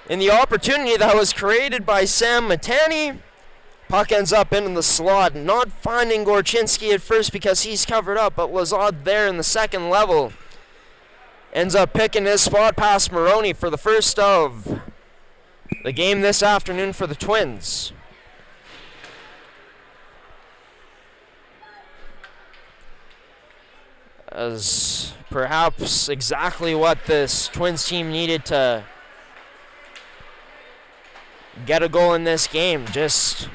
Speaker 2: In the opportunity that was created by Sam Matani, puck ends up in the slot, not finding Gorchinski at first because he's covered up, but Lazard there in the second level ends up picking his spot past Maroney for the first of the game this afternoon for the Twins. As perhaps exactly what this Twins team needed to get a goal in this game. Just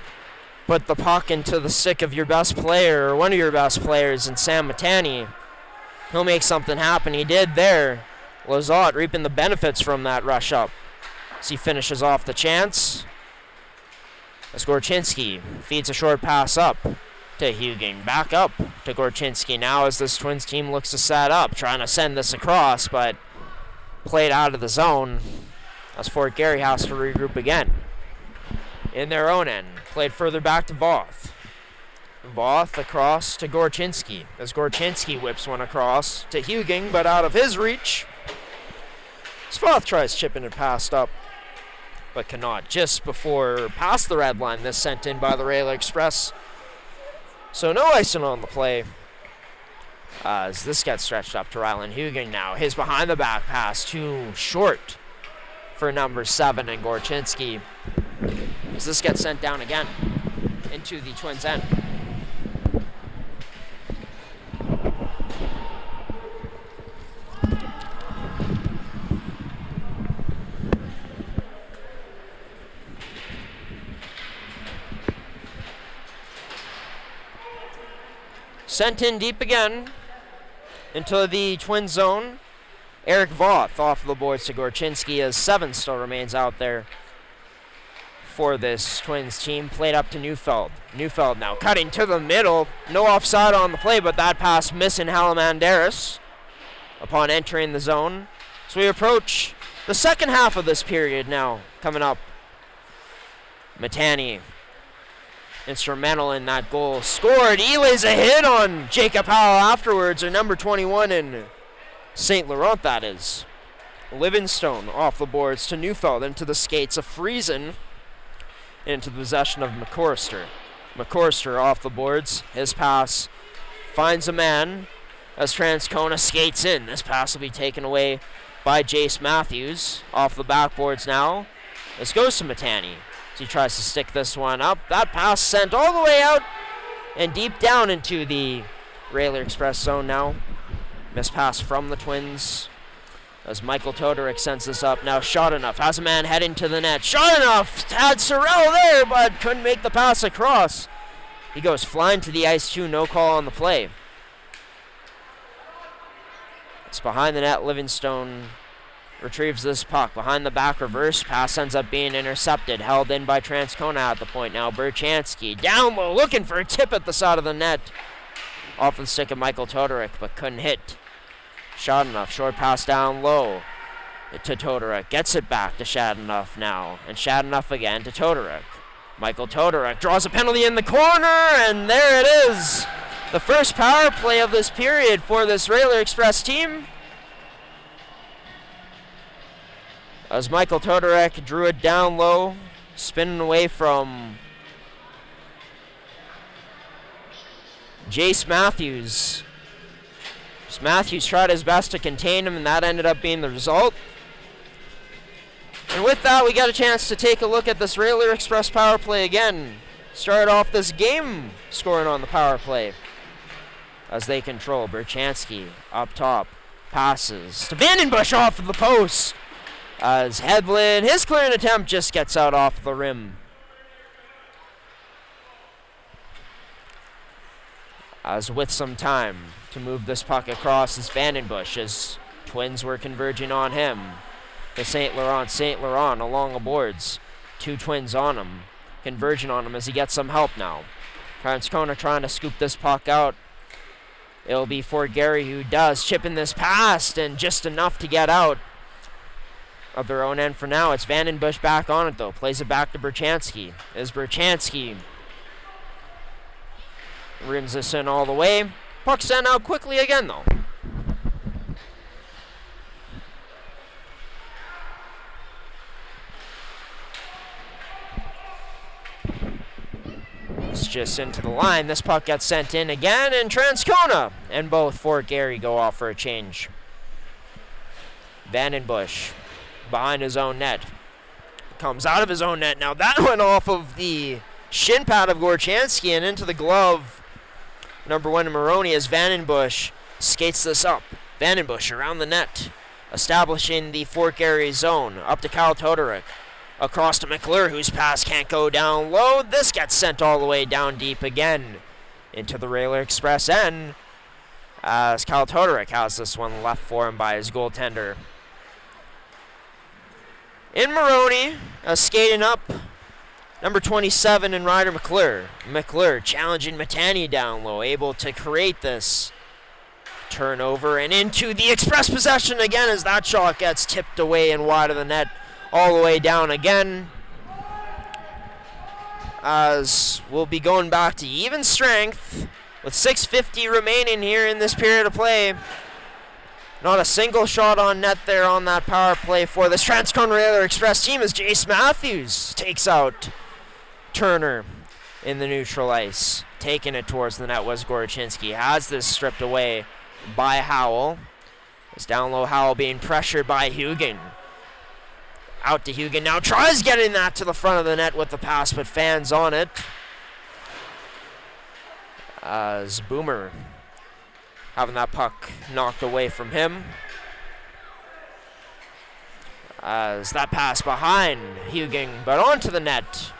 Speaker 2: put the puck into the stick of your best player or one of your best players in Sam Matani. He'll make something happen. He did there. Lazat reaping the benefits from that rush up as he finishes off the chance. As Gorchinski feeds a short pass up to Hugan. Back up to Gorchinski now as this Twins team looks to set up. Trying to send this across, but played out of the zone as Fort Garry has to regroup again. In their own end. Played further back to Voth. Voth across to Gorchinski as Gorchinski whips one across to Hugan, but out of his reach. Svoth tries chipping it past up, but cannot. Just before past the red line, this sent in by the Rayler Express. So no icing on the play. As this gets stretched up to Rylan Hugan now. His behind the back pass too short for number 7 and Gorchinski. As this gets sent down again into the Twins' end. Sent in deep again into the Twin zone. Eric Voth off the boards to Gorchinski as 7 still remains out there for this Twins team. Played up to Neufeld. Neufeld now cutting to the middle. No offside on the play, but that pass missing Halamandaris upon entering the zone. So we approach the second half of this period now coming up. Matani, instrumental in that goal. Scored. He lays a hit on Jacob Howell afterwards, or number 21 in St. Laurent, that is. Livingstone off the boards to Neufeld into the skates of Friesen. Into the possession of McCorster. McCorster off the boards. His pass finds a man as Transcona skates in. This pass will be taken away by Jace Matthews. Off the backboards now. This goes to Matani. He tries to stick this one up. That pass sent all the way out and deep down into the Rayler Express zone now. Missed pass from the Twins as Michael Todorek sends this up. Now shot enough. Has a man heading to the net. Shot enough. Had Sorrell there, but couldn't make the pass across. He goes flying to the ice too. No call on the play. It's behind the net. Livingstone retrieves this puck. Behind the back reverse. Pass ends up being intercepted. Held in by Transcona at the point now. Berchanski down low looking for a tip at the side of the net. Off the stick of Michael Todorek, but couldn't hit. Shot enough. Short pass down low to Todorek. Gets it back to Shadenough now. And Shadenough again to Todorek. Michael Todorek draws a penalty in the corner, and there it is. The first power play of this period for this Rayler Express team. As Michael Todorek drew it down low, spinning away from Jace Matthews. Matthews tried his best to contain him, and that ended up being the result. And with that, we got a chance to take a look at this Rayler Express power play again. Started off this game scoring on the power play as they control. Berchanski up top, passes to Vandenbush off of the post. As Hedlund, his clearing attempt just gets out off the rim. As with some time to move this puck across is Vandenbush, as Twins were converging on him. To St. Laurent along the boards. 2 Twins on him, converging on him as he gets some help now. Transcona trying to scoop this puck out. It'll be for Garry, who does, chipping this past, and just enough to get out of their own end for now. It's Vandenbush back on it, though. Plays it back to Berchanski. As Berchanski rims this in all the way. Puck sent out quickly again, though. It's just into the line. This puck gets sent in again, and Transcona and both Fort Garry go off for a change. Vandenbush behind his own net. Comes out of his own net. Now that went off of the shin pad of Gorchanski and into the glove. Number 1 Maroney as Vandenbush skates this up. Vandenbush around the net, establishing the Fort Garry zone. Up to Kyle Todorek. Across to McClure, whose pass can't go down low. This gets sent all the way down deep again into the Rayler Express end, as Kyle Todorek has this one left for him by his goaltender. In Maroney, skating up, number 27 in Ryder McClure. McClure challenging Matani down low, able to create this turnover and into the Express possession again as that shot gets tipped away and wide of the net. All the way down again, as we'll be going back to even strength with 6:50 remaining here in this period of play. Not a single shot on net there on that power play for this Transcon Railer Express team as Jace Matthews takes out Turner in the neutral ice. Taking it towards the net was Gorchinski. Has this stripped away by Howell. It's down low, Howell being pressured by Hugan. Out to Hugan now, tries getting that to the front of the net with the pass, but fans on it. As Boomer having that puck knocked away from him. As that pass behind Hugan, but onto the net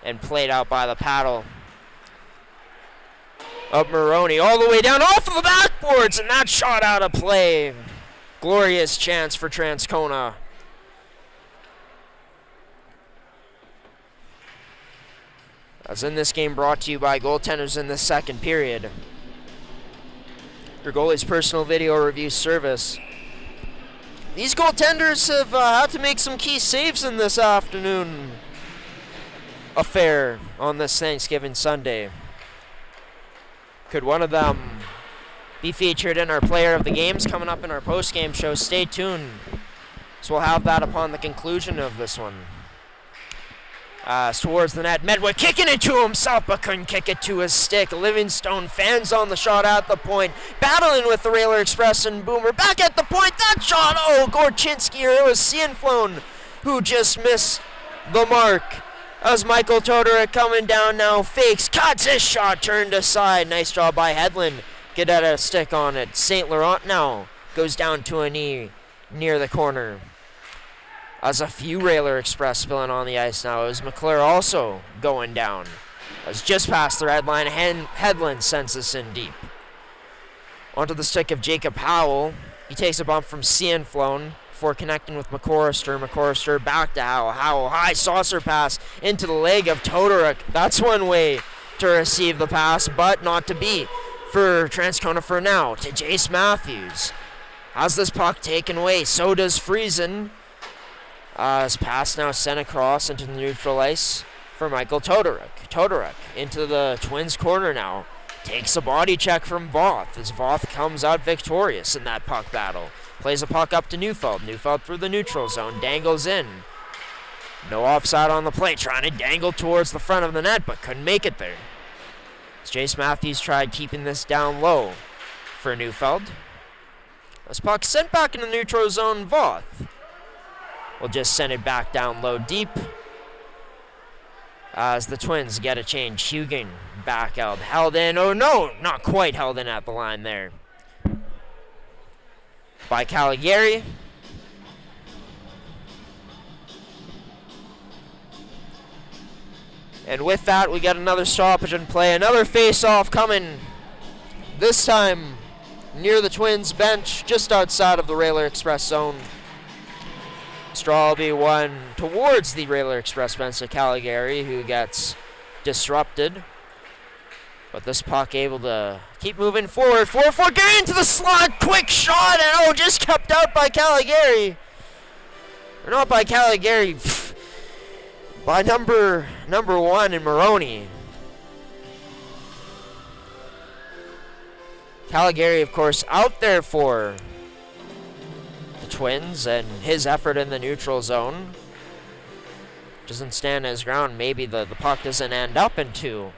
Speaker 2: and played out by the paddle of Maroney all the way down off of the backboards, and that shot out of play. Glorious chance for Transcona. As in this game brought to you by Goaltenders in the second period. Your goalie's personal video review service. These goaltenders have had to make some key saves in this afternoon affair on this Thanksgiving Sunday. Could one of them be featured in our player of the games coming up in our post-game show? Stay tuned, so we'll have that upon the conclusion of this one. Towards the net, Medwood kicking it to himself, but couldn't kick it to his stick. Livingstone fans on the shot at the point, battling with the Railer Express and Boomer. Back at the point, that shot, oh, Gorchinski, or it was Cianflone who just missed the mark. As Michael Todoric coming down now, fakes, cuts his shot, turned aside. Nice job by Hedlund. Get at a stick on it. St. Laurent now goes down to a knee near the corner. As a few Railer Express spilling on the ice now, as McClure also going down. As just past the red line, Hedlund sends this in deep. Onto the stick of Jacob Howell. He takes a bump from Cianflone before connecting with McCorrister. McCorrister back to Howell. Howell, high saucer pass into the leg of Todoric. That's one way to receive the pass, but not to be for Transcona for now. To Jace Matthews. Has this puck taken away. So does Friesen. His pass now sent across into the neutral ice for Michael Todoric. Todoric into the Twins' corner now. Takes a body check from Voth as Voth comes out victorious in that puck battle. Plays a puck up to Neufeld. Neufeld through the neutral zone. Dangles in. No offside on the play. Trying to dangle towards the front of the net, but couldn't make it there. As Jace Matthews tried keeping this down low for Neufeld. This puck sent back in the neutral zone. Voth will just send it back down low deep as the Twins get a change. Hugan back out, held in. Oh no, not quite held in at the line there by Caligari. And with that, we got another stoppage in play. Another face-off coming, this time near the Twins bench, just outside of the Railer Express zone. Straw will be one towards the Railer Express bench to Caligari, who gets disrupted. But this puck able to keep moving forward. 4-4, Garry into the slot, quick shot, and oh, just kept out by Caligari. Or not by Caligari, by number one in Maroney. Caligari, of course, out there for Twins, and his effort in the neutral zone doesn't stand his ground. Maybe the puck doesn't end up into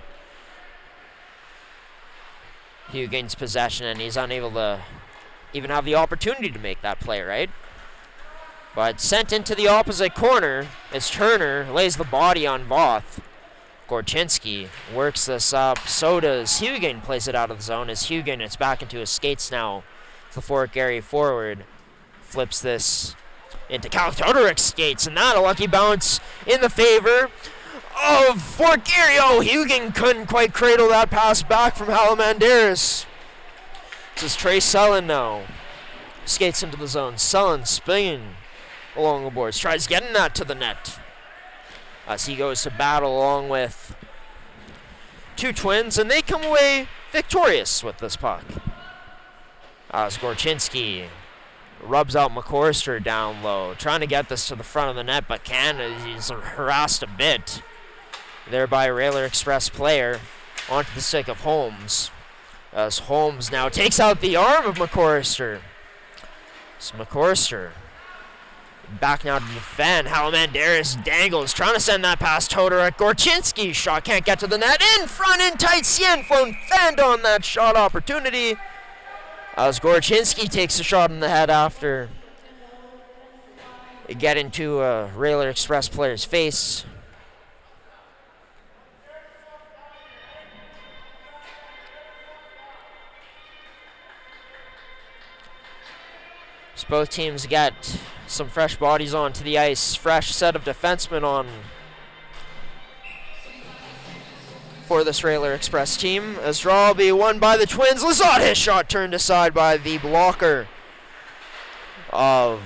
Speaker 2: Hugan's possession, and he's unable to even have the opportunity to make that play, right? But sent into the opposite corner as Turner lays the body on Voth. Gorchinski works this up. So does Hugan, plays it out of the zone as Hugan, it's back into his skates now. The Fort Garry forward. Flips this into Cal Todoric's skates, and that a lucky bounce in the favor of Fort Garry. Oh, Hugan couldn't quite cradle that pass back from Halamandaris. This is Trey Sullen now. Skates into the zone. Sullen spinning along the boards. Tries getting that to the net as he goes to battle along with two Twins, and they come away victorious with this puck. As Gorchinski rubs out McCorrister down low, trying to get this to the front of the net, but he's harassed a bit there by a Railer Express player onto the stick of Holmes. As Holmes now takes out the arm of McCorrister. It's McCorster. Back now to defend. Halamandaris dangles, trying to send that past Todoruk. Gorchinski's shot can't get to the net. In front, in tight. Cienflone fend on that shot opportunity, as Gorchinski takes a shot in the head after it get into a Railer Express player's face. So both teams get some fresh bodies onto the ice, fresh set of defensemen on for this Railer Express team. As draw will be won by the Twins. Lizotte, his shot turned aside by the blocker of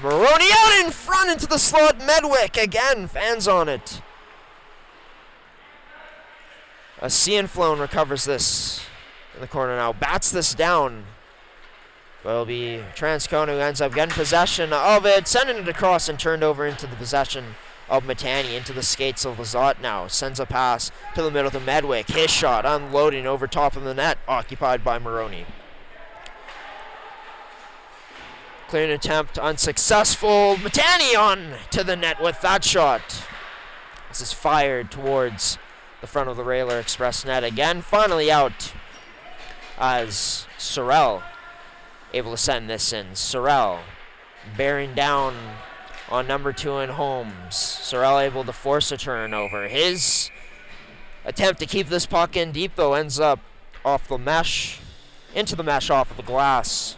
Speaker 2: Maroney. Out in front into the slot. Medwick again, fans on it. Cienflone recovers this in the corner now, bats this down. But it'll be Transcona who ends up getting possession of it, sending it across and turned over into the possession of Matani, into the skates of Lizotte now. Sends a pass to the middle to Medwick. His shot unloading over top of the net, occupied by Maroney. Clearing attempt unsuccessful. Matani on to the net with that shot. This is fired towards the front of the Railer Express net again. Finally out as Sorrell able to send this in. Sorrell bearing down on number 2 in Holmes. Sorrell able to force a turnover. His attempt to keep this puck in deep, though, ends up off the mesh, into the mesh off of the glass.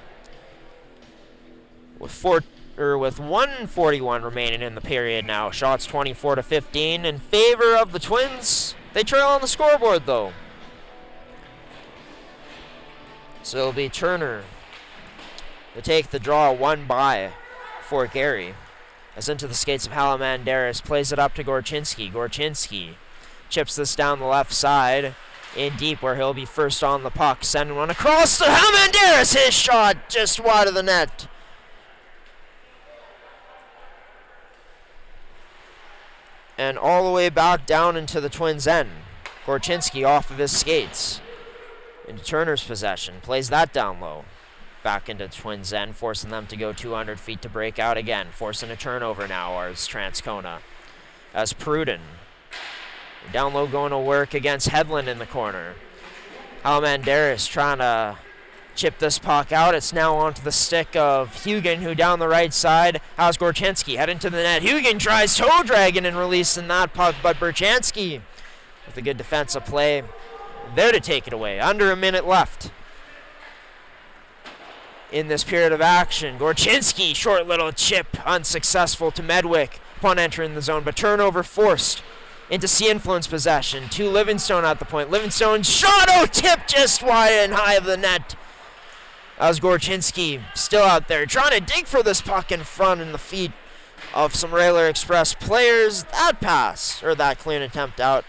Speaker 2: With 1:41 remaining in the period now. Shots 24-15 in favor of the Twins. They trail on the scoreboard, though. So it'll be Turner to take the draw, 1 by for Garry. As into the skates of Halamandaris, plays it up to Gorchinski. Gorchinski chips this down the left side in deep, where he'll be first on the puck. Sending one across to Halamandaris. His shot just wide of the net. And all the way back down into the Twins' end. Gorchinski off of his skates into Turner's possession. Plays that down low. Back into Twins' end, forcing them to go 200 feet to break out again. Forcing a turnover now as Transcona. As Pruden. Down low going to work against Hedlund in the corner. Halamandaris trying to chip this puck out. It's now onto the stick of Hugen, who down the right side has Gorchinski heading to the net. Hugen tries toe dragging and releasing that puck, but Berchanski with a good defensive play there to take it away. Under a minute left in this period of action. Gorchinski, short little chip, unsuccessful to Medwick upon entering the zone, but turnover forced into Cienflone's possession. To Livingstone at the point. Livingstone shot, tip just wide and high of the net. As Gorchinski still out there trying to dig for this puck in front in the feet of some Railer Express players. That pass, or that clean attempt out,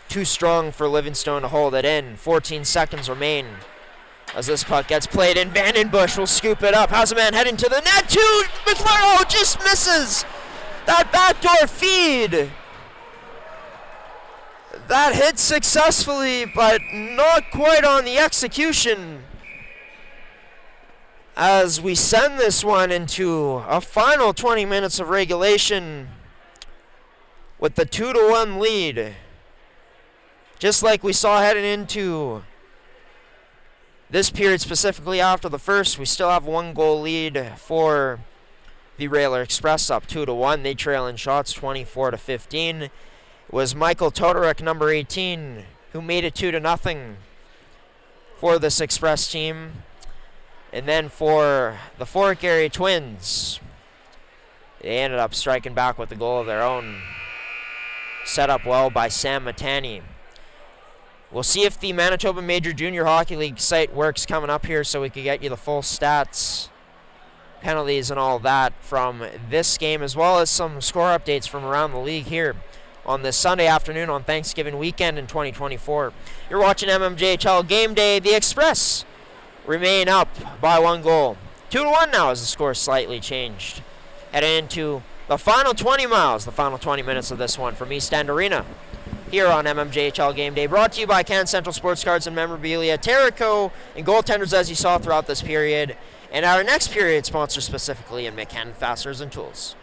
Speaker 2: too strong for Livingstone to hold it in. 14 seconds remain as this puck gets played in. Vandenbush will scoop it up. How's a man heading to the net? To McClure, just misses that backdoor feed. That hit successfully, but not quite on the execution. As we send this one into a final 20 minutes of regulation with the 2-1 lead. Just like we saw heading into this period, specifically after the first, we still have 1-goal lead for the Railer Express, up 2-1. They trail in shots 24-15. It was Michael Todoruk, number 18, who made it 2-0 for this Express team. And then for the Fort Garry Twins, they ended up striking back with a goal of their own, set up well by Sam Matani. We'll see if the Manitoba Major Junior Hockey League site works coming up here, so we can get you the full stats, penalties, and all that from this game, as well as some score updates from around the league here on this Sunday afternoon on Thanksgiving weekend in 2024. You're watching MMJHL Game Day. The Express remain up by 1 goal. 2-1 now as the score slightly changed. Heading into the final 20 miles, the final 20 minutes of this one from East End Arena here on MMJHL Game Day. Brought to you by Can Central Sports Cards and Memorabilia, Terrico, and goaltenders as you saw throughout this period. And our next period sponsored specifically in McCann Fasteners and Tools.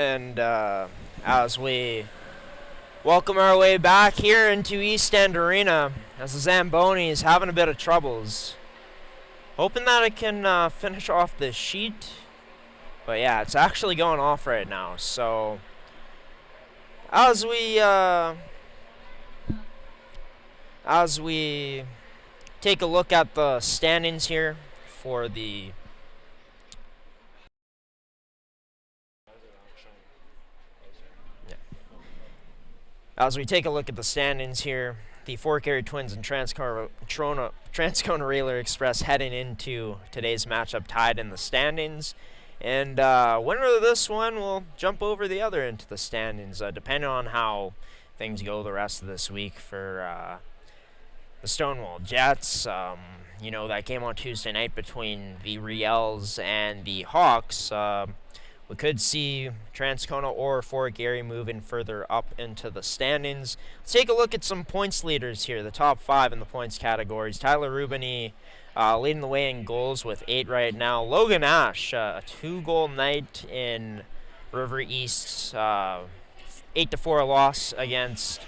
Speaker 2: and as we welcome our way back here into East End Arena, as the Zambonis having a bit of troubles. Hoping that it can finish off this sheet. But yeah, it's actually going off right now. So as we take a look at the standings here for the the Fort Garry Twins and Transcona Railer Express heading into today's matchup tied in the standings. And winner of this one will jump over the other into the standings, depending on how things go the rest of this week for the Stonewall Jets. That game on Tuesday night between the Riels and the Hawks. We could see Transcona or Fort Garry moving further up into the standings. Let's take a look at some points leaders here, the top 5 in the points categories. Tyler Rubini leading the way in goals with 8 right now. Logan Ash, a 2-goal night in River East's 8-4 loss against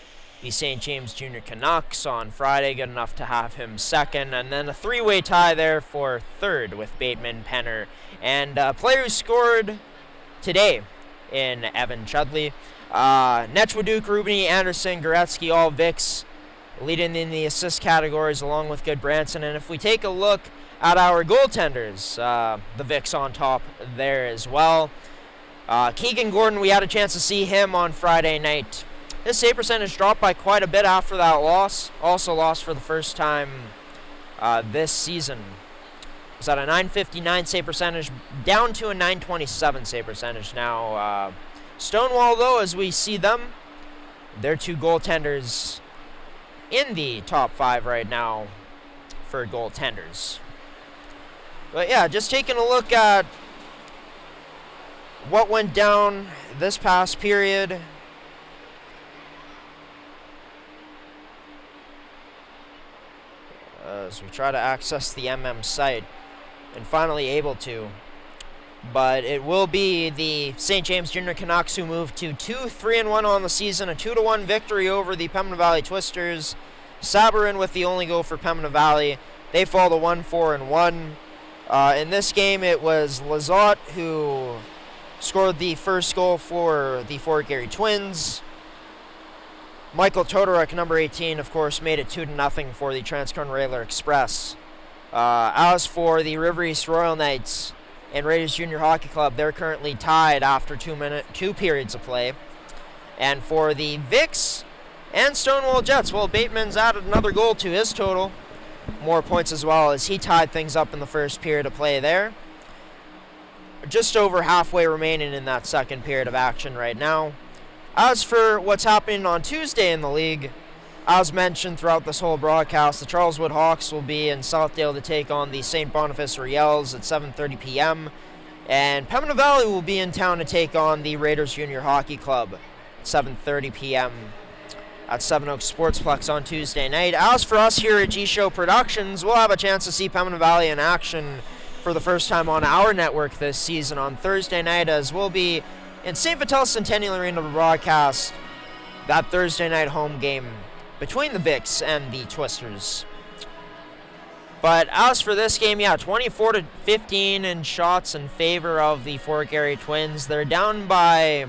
Speaker 2: the St. James Junior Canucks on Friday, good enough to have him second. And then a 3-way tie there for third with Bateman, Penner, and a player who scored today in Evan Chudley. Netchwaduke, Rubini, Anderson, Goretzky, all Vicks leading in the assist categories along with Good Branson. And if we take a look at our goaltenders, the Vicks on top there as well. Keegan Gordon, we had a chance to see him on Friday night. His save percentage dropped by quite a bit after that loss. Also lost for the first time this season. It's at a .959 save percentage, down to a .927 save percentage now. Stonewall, though, as we see them, they're 2 goaltenders in the top 5 right now for goaltenders. But yeah, just taking a look at what went down this past period. As we try to access the site, and finally able to. But it will be the St. James Junior Canucks who move to 2-3-1 on the season, a 2-1 victory over the Pembina Valley Twisters. Sabarin with the only goal for Pembina Valley. They fall to 1-4-1. In this game, it was Lizotte who scored the first goal for the Fort Garry Twins. Michael Todoruk, number 18, of course, made it 2-0 for the Transcona Railer Express. As for the River East Royal Knights and Raiders Junior Hockey Club, they're currently tied after 2 periods of play. And for the Vicks and Stonewall Jets, well, Bateman's added another goal to his total. More points as well, as he tied things up in the first period of play there. Just over halfway remaining in that second period of action right now. As for what's happening on Tuesday in the league, as mentioned throughout this whole broadcast, the Charleswood Hawks will be in Southdale to take on the St. Boniface Riels at 7:30 p.m. And Pembina Valley will be in town to take on the Raiders Junior Hockey Club at 7:30 p.m. at Seven Oaks Sportsplex on Tuesday night. As for us here at G-Show Productions, we'll have a chance to see Pembina Valley in action for the first time on our network this season on Thursday night, as we'll be in St. Vital Centennial Arena to broadcast that Thursday night home game between the Vicks and the Twisters. But as for this game, yeah, 24-15 in shots in favor of the Fort Garry Twins. They're down by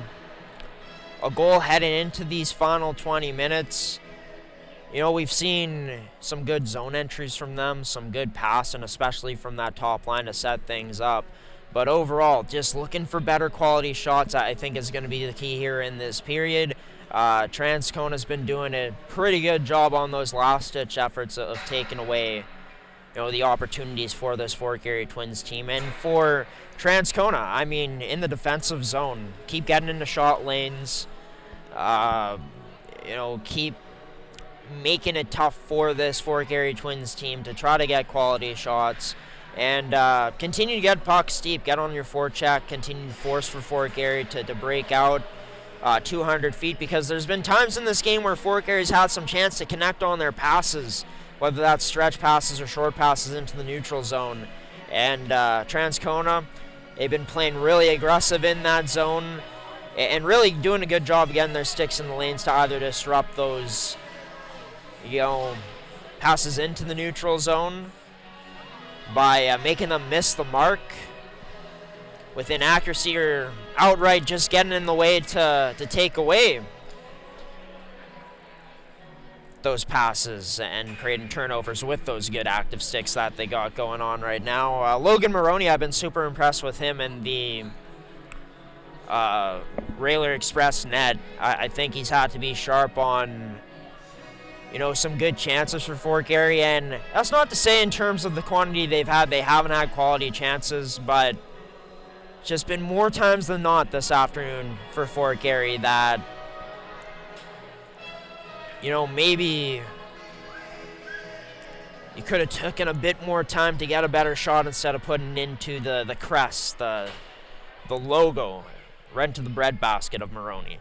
Speaker 2: a goal heading into these final 20 minutes. You know, we've seen some good zone entries from them, some good passing, especially from that top line to set things up. But overall, just looking for better quality shots, I think, is going to be the key here in this period. Transcona's been doing a pretty good job on those last-ditch efforts of taking away, the opportunities for this Fort Garry Twins team. And for Transcona, I mean, in the defensive zone, keep getting into shot lanes, keep making it tough for this Fort Garry Twins team to try to get quality shots. And continue to get pucks deep, get on your forecheck, continue to force for Fort Garry to break out 200 feet, because there's been times in this game where Fort Garry's had some chance to connect on their passes, whether that's stretch passes or short passes into the neutral zone. And Transcona, they've been playing really aggressive in that zone, and really doing a good job getting their sticks in the lanes to either disrupt those, passes into the neutral zone by making them miss the mark with inaccuracy or outright just getting in the way to take away those passes and creating turnovers with those good active sticks that they got going on right now. Logan Maroney, I've been super impressed with him in the Railer Express net. I think he's had to be sharp on, some good chances for Fort Garry, and that's not to say in terms of the quantity they've had, they haven't had quality chances, but just been more times than not this afternoon for Fort Garry that, maybe you could have taken a bit more time to get a better shot instead of putting into the crest, the logo, right into the breadbasket of Maroney.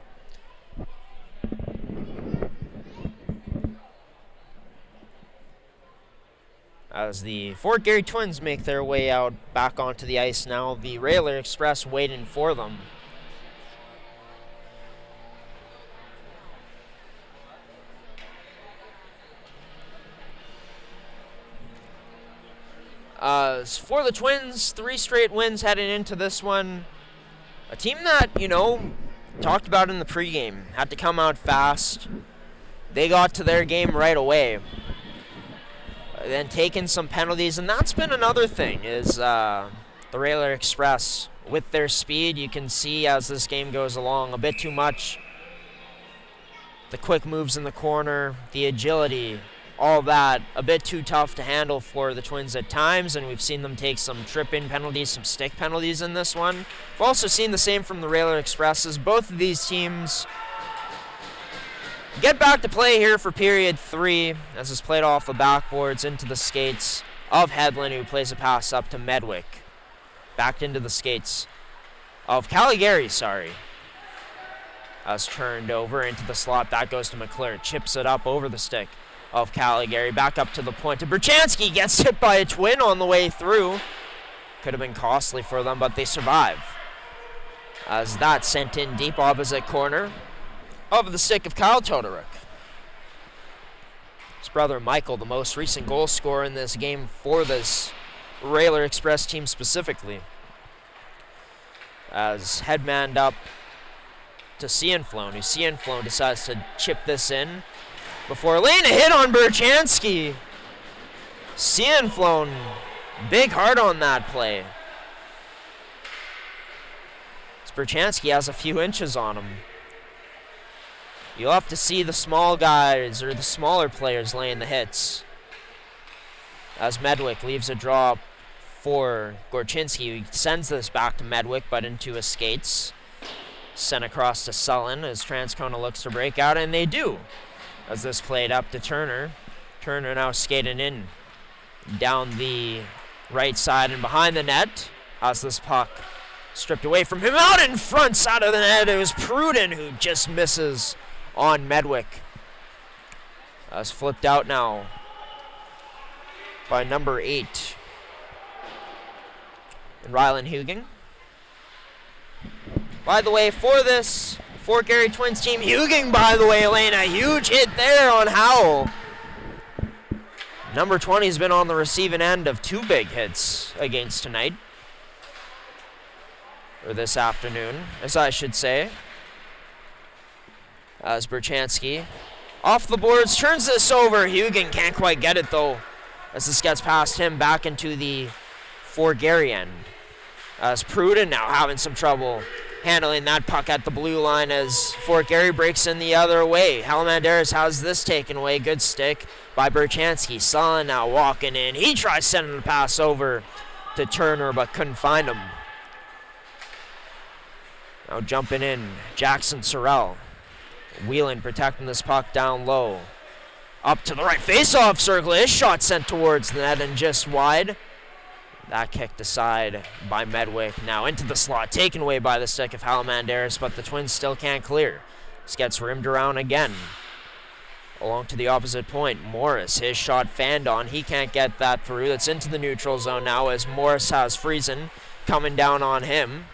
Speaker 2: As the Fort Garry Twins make their way out back onto the ice now, the Railer Express waiting for them. For the Twins, 3 straight wins heading into this one. A team that, talked about in the pregame, had to come out fast. They got to their game right away. Then taking some penalties, and that's been another thing, is the Railer Express, with their speed, you can see as this game goes along, a bit too much. The quick moves in the corner, the agility, all that, a bit too tough to handle for the Twins at times, and we've seen them take some trip-in penalties, some stick penalties in this one. We've also seen the same from the Railer Expresses. Both of these teams get back to play here for period 3, as it's played off the backboards into the skates of Hedlund, who plays a pass up to Medwick. Back into the skates of Caligari, as turned over into the slot. That goes to McClure, chips it up over the stick of Caligari, back up to the point to Berchanski, gets hit by a Twin on the way through. Could have been costly for them, but they survive. As that sent in deep opposite corner of the stick of Kyle Todoruk. His brother Michael, the most recent goal scorer in this game for this Railer Express team specifically. As headmanned up to Cianflone, who Cianflone decides to chip this in before laying a hit on Berchanski. Cianflone, big heart on that play. Berchanski has a few inches on him. You'll have to see the small guys or the smaller players laying the hits. As Medwick leaves a draw for Gorchinski, who sends this back to Medwick, but into his skates. Sent across to Sullen as Transcona looks to break out, and they do. As this played up to Turner. Turner now skating in down the right side and behind the net. As this puck stripped away from him, out in front side of the net. It was Pruden who just misses on Medwick. As flipped out now by number 8. And Rylan Hugin. By the way, for this Fort Garry Twins team, Hugin, by the way, laying a huge hit there on Howell. Number 20 has been on the receiving end of 2 big hits against tonight. Or this afternoon, as I should say. As Berchanski off the boards, turns this over. Hugin can't quite get it though, as this gets past him back into the Fort Garry end. As Pruden now having some trouble handling that puck at the blue line as Fort Garry breaks in the other way. Halamanderis has this taken away. Good stick by Berchanski. Sullen now walking in. He tries sending the pass over to Turner, but couldn't find him. Now jumping in, Jackson Sorrell. Wheeling, protecting this puck down low. Up to the right face-off circle. His shot sent towards the net and just wide. That kicked aside by Medwick. Now into the slot, taken away by the stick of Halamanderis, but the Twins still can't clear. This gets rimmed around again. Along to the opposite point, Morris, his shot fanned on. He can't get that through. That's into the neutral zone now as Morris has Friesen coming down on him.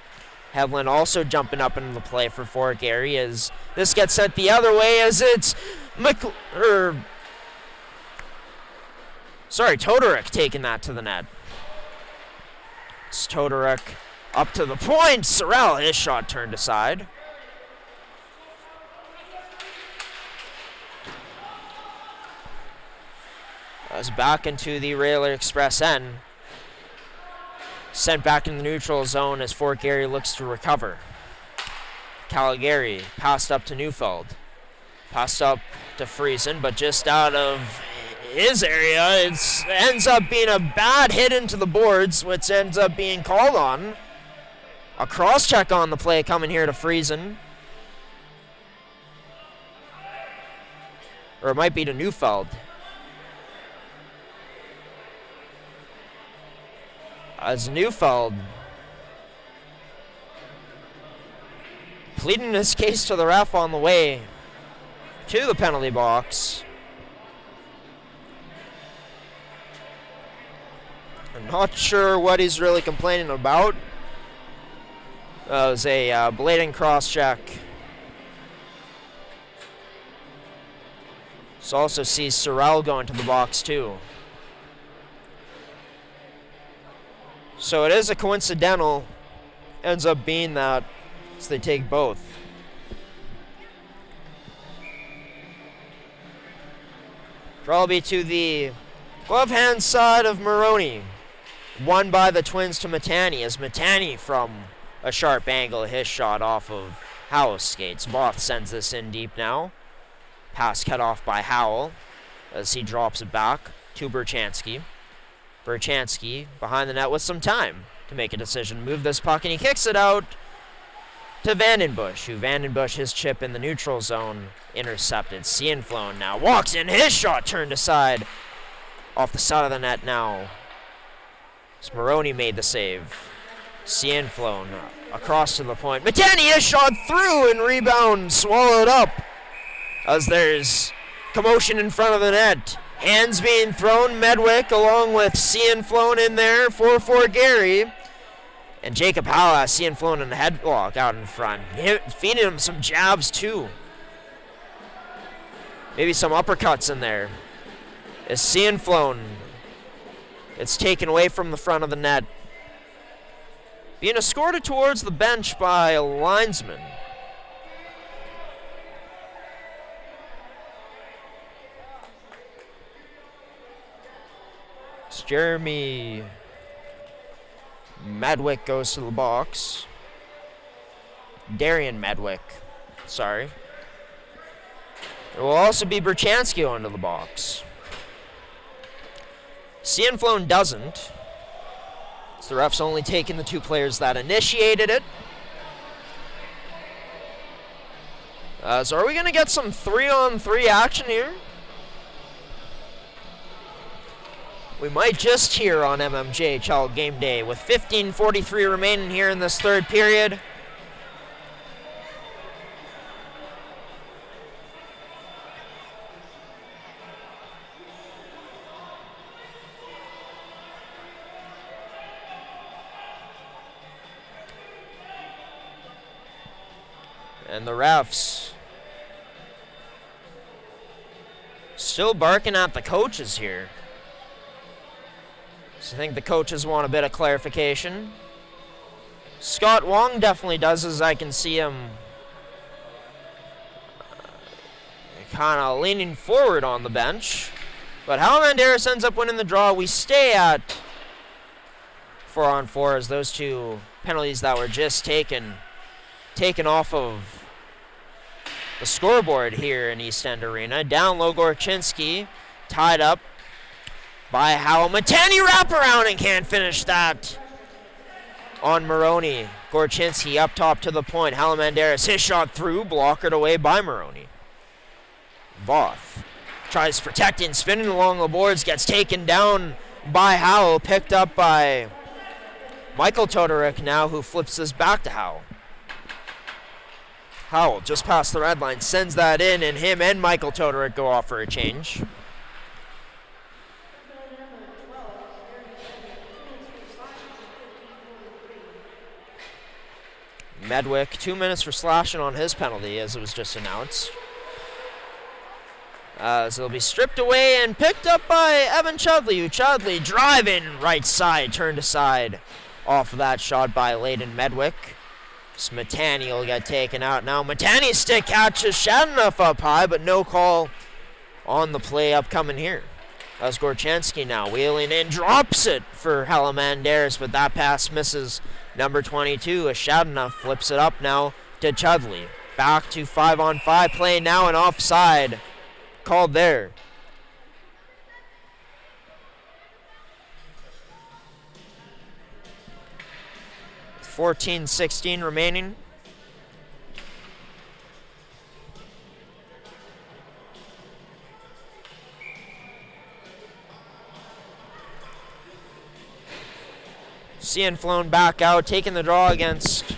Speaker 2: Hevlin also jumping up into the play for Fort Garry as this gets sent the other way as it's Todoruk taking that to the net. It's Todoruk up to the point. Sorrell, his shot turned aside. As back into the Railer Express end. Sent back in the neutral zone as Fort Garry looks to recover. Caligari passed up to Neufeld. Passed up to Friesen, but just out of his area. It ends up being a bad hit into the boards, which ends up being called on. A cross-check on the play coming here to Friesen. Or it might be to Neufeld. As Neufeld pleading his case to the ref on the way to the penalty box. I'm not sure what he's really complaining about. It was a blatant cross-check. So also sees Sorrell going to the box too. So it is a coincidental, ends up being that, so they take both. Draw will be to the glove hand side of Maroney. Won by the Twins to Matani, as Matani from a sharp angle, his shot off of Howell's skates. Voth sends this in deep now. Pass cut off by Howell as he drops it back to Berchanski. Berchanski behind the net with some time to make a decision. Move this puck, and he kicks it out to Vandenbush, who Vandenbush, his chip in the neutral zone, intercepted. Cianflone now walks in, his shot turned aside off the side of the net now. Maroney made the save. Cianflone across to the point. Matani, his shot through and rebound swallowed up as there's commotion in front of the net. Hands being thrown. Medwick along with Cianflone in there for Fort Garry. And Jacob Howell has Cianflone in the headlock out in front. Feeding him some jabs too. Maybe some uppercuts in there. As Cianflone, it's taken away from the front of the net. Being escorted towards the bench by a linesman. Jeremy Medwick goes to the box. Darian Medwick, sorry. There will also be Berchanski going to the box. Cianflone doesn't. So the ref's only taking the two players that initiated it. So are we going to get some 3-on-3 action here? We might just here on MMJHL Game Day with 15:43 remaining here in this third period. And the refs still barking at the coaches here. So I think the coaches want a bit of clarification. Scott Wong definitely does, as I can see him kind of leaning forward on the bench. But Hal Manderas ends up winning the draw. We stay at 4-on-4 as those two penalties that were just taken off of the scoreboard here in East End Arena. Down low, Gorchinski tied up by Howell. Matani wraparound and can't finish that on Maroney. Gorchinski up top to the point. Halamanderis, his shot through, blockered away by Maroney. Voth tries protecting, spinning along the boards, gets taken down by Howell, picked up by Michael Todoruk now, who flips this back to Howell. Howell just past the red line, sends that in, and him and Michael Todoruk go off for a change. Medwick, 2 minutes for slashing on his penalty, as it was just announced. So it'll be stripped away and picked up by Evan Chudley. Chudley driving right side, turned aside off of that shot by Layden Medwick. Smetani will get taken out now. Matani's stick catches Shadanoff up high, but no call on the play upcoming here. That's Gorchenski now wheeling in, drops it for Helamandaris, but that pass misses number 22 as Shadanoff flips it up now to Chudley. Back to 5-on-5 play now, and offside called there. With 14:16 remaining. Cianflone back out, taking the draw against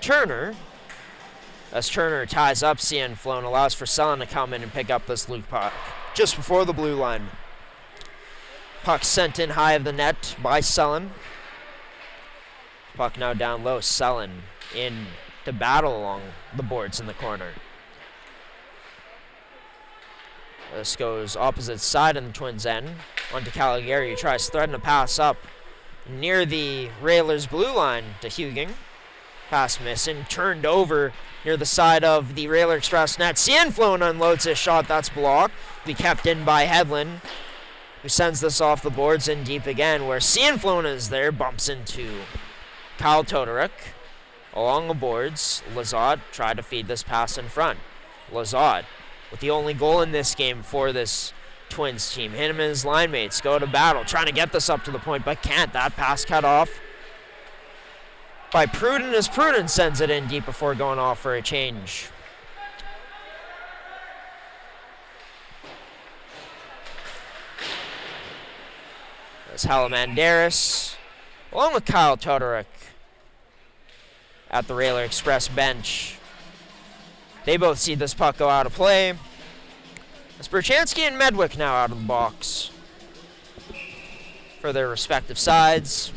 Speaker 2: Turner. As Turner ties up Cianflone, allows for Sullen to come in and pick up this loop puck just before the blue line. Puck sent in high of the net by Sullen. Puck now down low. Sullen in to battle along the boards in the corner. This goes opposite side in the Twins' end. Onto Caligari, who tries threading a pass up near the Railers' blue line to Huging. Pass missing, turned over near the side of the Railer Express net. Cianflone unloads his shot, that's blocked. Be kept in by Hedlund, who sends this off the boards in deep again, where Cianflone is there, bumps into Kyle Todoruk. Along the boards, Lazard tried to feed this pass in front. Lazard, with the only goal in this game for this Twins team. Him and his line mates go to battle, trying to get this up to the point, but can't. That pass cut off by Pruden, as Pruden sends it in deep before going off for a change. There's Helamandaris, along with Kyle Todoruk at the Railer Express bench. They both see this puck go out of play. It's Berchansky and Medwick now out of the box for their respective sides.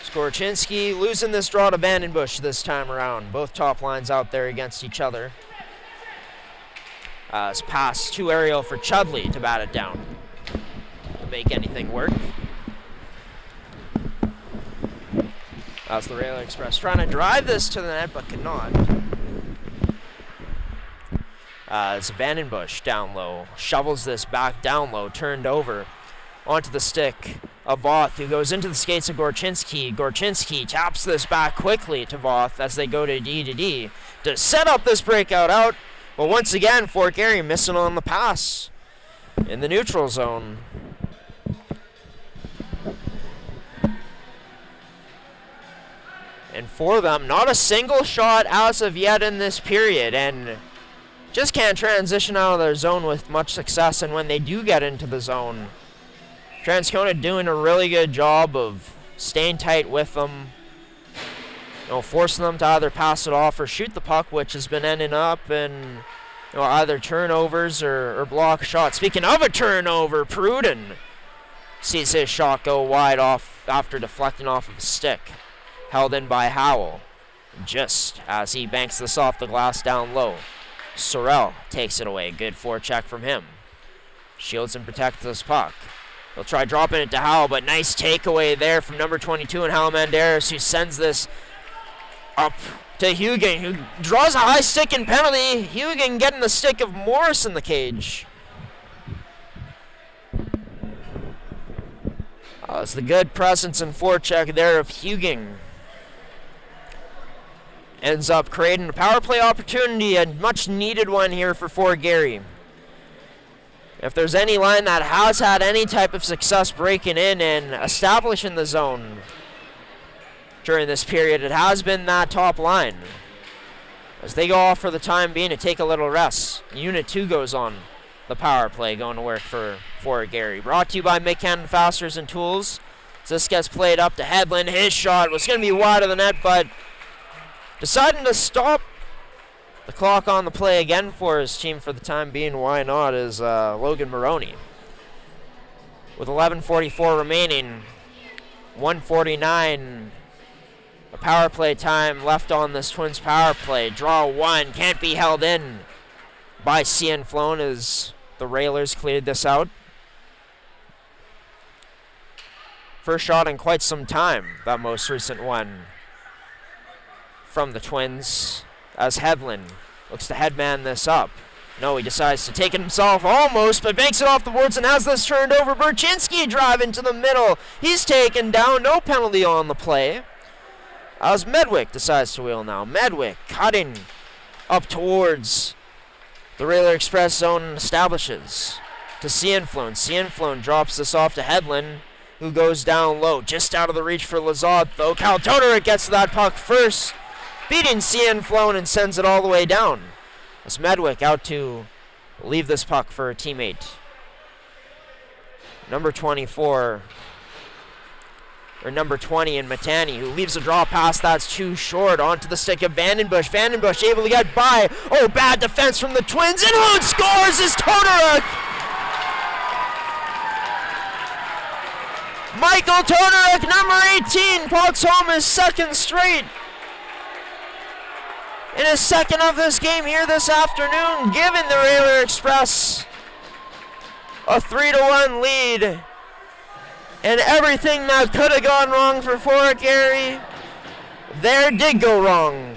Speaker 2: Skorchinski losing this draw to Vandenbush this time around. Both top lines out there against each other. It's pass to Ariel for Chudley to bat it down to make anything work. That's the Railer Express trying to drive this to the net, but cannot. It's Vandenbush down low. Shovels this back down low, turned over onto the stick of Voth, who goes into the skates of Gorchinski. Gorchinski taps this back quickly to Voth as they go to D to set up this breakout out. But once again, Fort Garry missing on the pass in the neutral zone. And for them, not a single shot as of yet in this period, and just can't transition out of their zone with much success. And when they do get into the zone, Transcona doing a really good job of staying tight with them, forcing them to either pass it off or shoot the puck, which has been ending up in either turnovers or block shots. Speaking of a turnover, Pruden sees his shot go wide off after deflecting off of a stick. Held in by Howell, just as he banks this off the glass down low. Sorrell takes it away. Good forecheck from him. Shields and protects this puck. He'll try dropping it to Howell, but nice takeaway there from number 22 and Helamandaris, who sends this up to Hugin, who draws a high stick and penalty. Hugin getting the stick of Morris in the cage. It's the good presence and forecheck there of Hugin. Ends up creating a power play opportunity, a much needed one here for Fort Garry. If there's any line that has had any type of success breaking in and establishing the zone during this period, it has been that top line. As they go off for the time being to take a little rest, Unit 2 goes on the power play, going to work for Fort Garry. Brought to you by Mick Fasteners and Tools. As this gets played up to Hedlund, his shot was going to be wide of the net, but deciding to stop the clock on the play again for his team for the time being. Why not, is Logan Maroney. With 11:44 remaining 1:49. A power play time left on this Twins power play. Draw one, can't be held in by Cianflone as the Railers cleared this out. First shot in quite some time, that most recent one from the Twins, as Hedlund looks to headman this up. No, he decides to take it himself almost, but banks it off the boards and has this turned over. Burchinski drive into the middle. He's taken down, no penalty on the play. As Medwick decides to wheel now. Medwick cutting up towards the Railer Express zone and establishes to Cianflone. Cianflone drops this off to Hedlund, who goes down low, just out of the reach for Lazard, though. Cal Todoric gets to that puck first, beating Cianflone and sends it all the way down. As Medwick out to leave this puck for a teammate. Number 24, or number 20 in Matani, who leaves a draw pass that's too short onto the stick of Vandenbush. Vandenbush able to get by. Oh, bad defense from the Twins, and who scores is Todoric! Michael Todoric, number 18, puts home his second straight. In his second of this game here this afternoon, giving the Railer Express a 3-1 lead. And everything that could have gone wrong for Fort Garry, there did go wrong.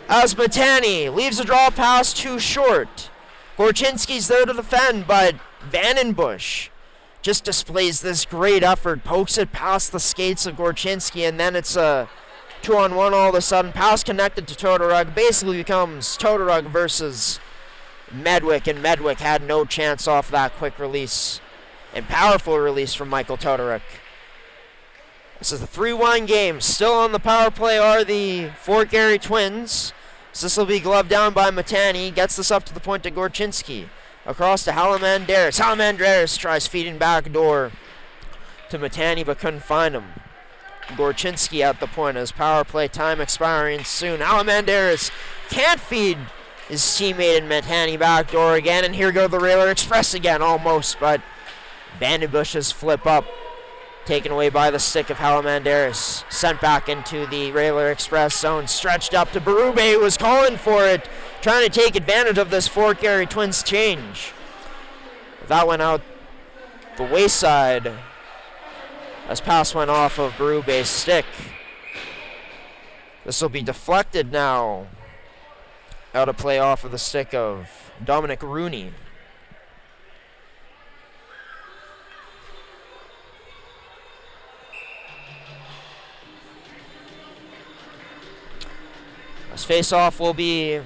Speaker 2: As Matani leaves a draw pass too short. Gorchinski's there to defend, but Vandenbush just displays this great effort, pokes it past the skates of Gorchinski, and then it's a 2-on-1 all of a sudden. Pass connected to Todoric. Basically becomes Todoric versus Medwick, and Medwick had no chance off that quick release. And powerful release from Michael Todoric. This is a 3-1 game. Still on the power play are the Fort Garry Twins. So this will be gloved down by Matani. Gets this up to the point to Gorchinski. Across to Halamandaris. Halamandaris tries feeding back door to Matani, but couldn't find him. Gorchinski at the point as power play time expiring soon. Halamandaris can't feed his teammate in Matani back door again. And here go the Railer Express again, almost, but Vandenbush's flip up, taken away by the stick of Halamandaris. Sent back into the Railer Express zone, stretched up to Berube, who was calling for it, trying to take advantage of this Fort Garry Twins change. That went out the wayside as pass went off of Berube's stick. This will be deflected now. Out of play off of the stick of Dominic Rooney. This face-off will be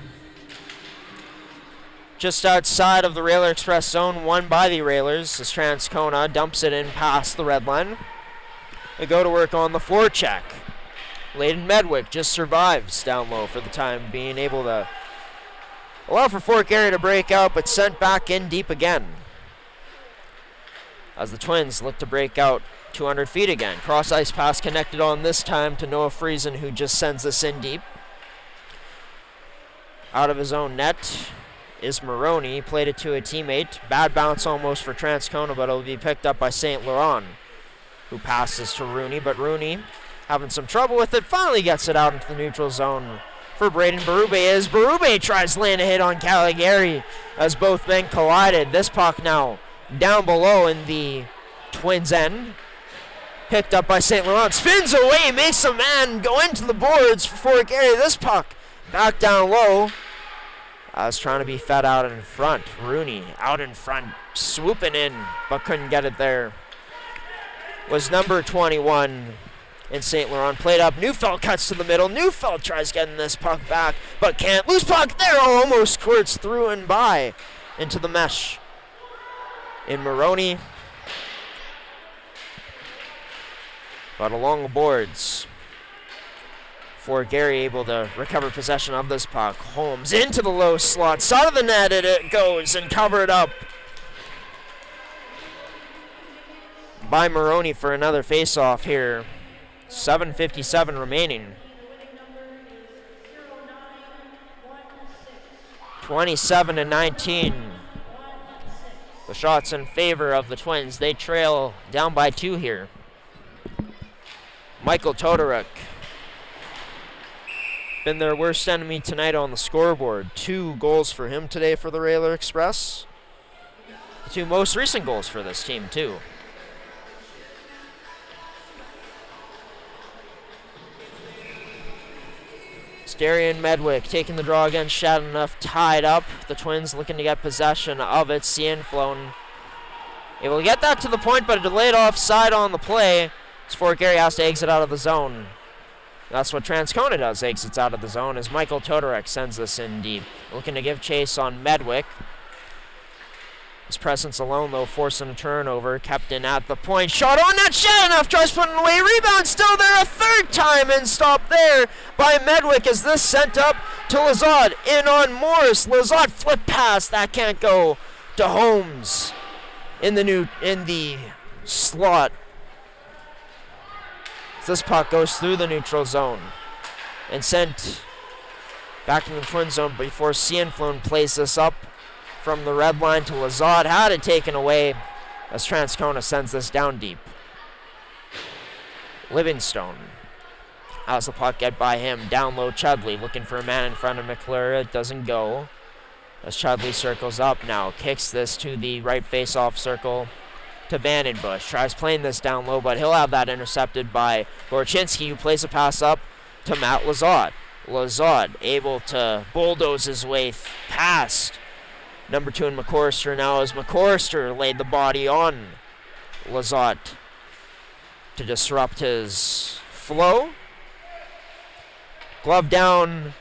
Speaker 2: just outside of the Railer Express zone, won by the Railers as Transcona dumps it in past the red line. They go to work on the forecheck. Layden Medwick just survives down low for the time being, able to allow for Fort Garry to break out, but sent back in deep again. As the Twins look to break out 200 feet again. Cross-ice pass connected on this time to Noah Friesen, who just sends this in deep. Out of his own net is Maroney. Played it to a teammate. Bad bounce almost for Transcona, but it'll be picked up by St. Laurent, who passes to Rooney. But Rooney having some trouble with it, finally gets it out into the neutral zone for Braden Berube as Berube tries to land a hit on Caligari as both men collided. This puck now down below in the Twins' end. Picked up by St. Laurent. Spins away, makes a man go into the boards for Fort Garry. This puck back down low. I was trying to be fed out in front. Rooney out in front, swooping in, but couldn't get it there. Was number 21 in St. Laurent. Played up. Neufeld cuts to the middle. Neufeld tries getting this puck back, but can't. Loose puck there. Almost squirts through and by into the mesh in Maroney. But along the boards, Fort Garry able to recover possession of this puck. Holmes into the low slot. Side of the net, and it goes and covered up by Maroney for another face-off here. 7:57 remaining. 27-19. The shots in favor of the Twins. They trail down by 2 here. Michael Todoruk. Been their worst enemy tonight on the scoreboard. 2 goals for him today for the Railer Express. The 2 most recent goals for this team, too. Darian Medwick taking the draw against Chateauneuf, tied up. The Twins looking to get possession of it. Cianflone able to get that to the point, but a delayed offside on the play. As Fort Garry has to exit out of the zone. That's what Transcona does, exits out of the zone, as Michael Todoruk sends this in deep. Looking to give chase on Medwick. His presence alone, though, forcing a turnover. Kept in at the point. Shot on net. Chateauneuf tries putting away. Rebound still there a third time, and stopped there by Medwick as this sent up to Lazard. In on Morris. Lazard flip pass. That can't go to Holmes in the slot. This puck goes through the neutral zone and sent back in the Twin zone before Cianflone plays this up from the red line to Lazard. Had it taken away as Transcona sends this down deep. Livingstone has the puck, get by him. Down low, Chudley looking for a man in front of McClure. It doesn't go as Chudley circles up now. Kicks this to the right face-off circle to Vandenbush. Tries playing this down low, but he'll have that intercepted by Gorchinski, who plays a pass up to Matt Lazard. Lazard able to bulldoze his way past number 2 in McCorster now, as McCorster laid the body on Lazard to disrupt his flow. Glove down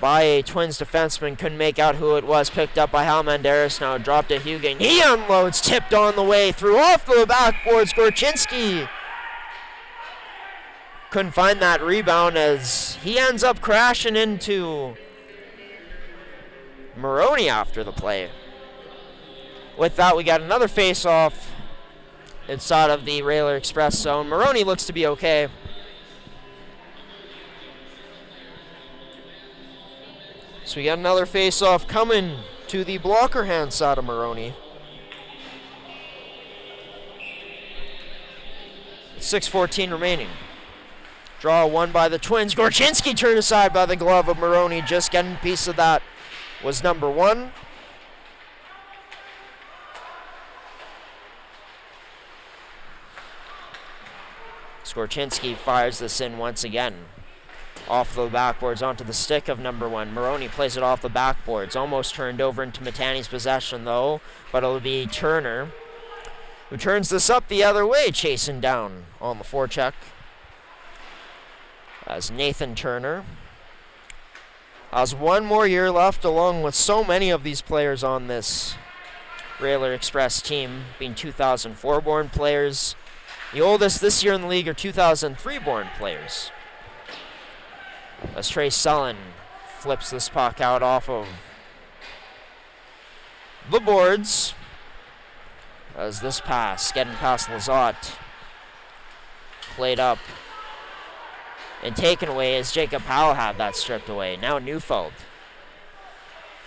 Speaker 2: by a Twins defenseman. Couldn't make out who it was. Picked up by Hal Manderis. Now dropped to Hugan. He unloads. Tipped on the way through off the backboards. Gorchinski couldn't find that rebound as he ends up crashing into Maroney after the play. With that, we got another face-off inside of the Railer Express zone. Maroney looks to be okay. So we got another face-off coming to the blocker hand side of Maroney. 6:14 remaining. Draw won by the Twins. Gorchinski turned aside by the glove of Maroney. Just getting a piece of that was number 1. Gorchinski fires this in once again. Off the backboards onto the stick of number 1. Maroney plays it off the backboards. Almost turned over into Matani's possession, though. But it'll be Turner, who turns this up the other way, chasing down on the forecheck. As Nathan Turner has 1 more year left, along with so many of these players on this Railer Express team, being 2004-born players. The oldest this year in the league are 2003-born players. As Trey Sullen flips this puck out off of the boards. As this pass, getting past Lazat, played up and taken away as Jacob Powell had that stripped away. Now Neufeld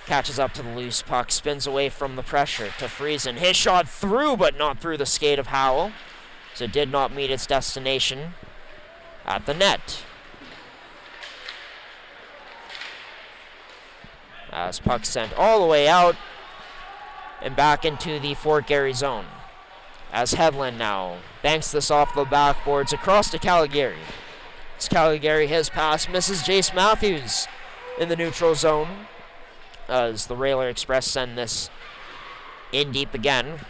Speaker 2: catches up to the loose puck, spins away from the pressure to Friesen. His shot through, but not through the skate of Howell, so it did not meet its destination at the net. As puck sent all the way out and back into the Fort Garry zone. As Hedlund now banks this off the backboards across to Caligari. As Caligari, his pass misses Jace Matthews in the neutral zone. As the Railer Express send this in deep again.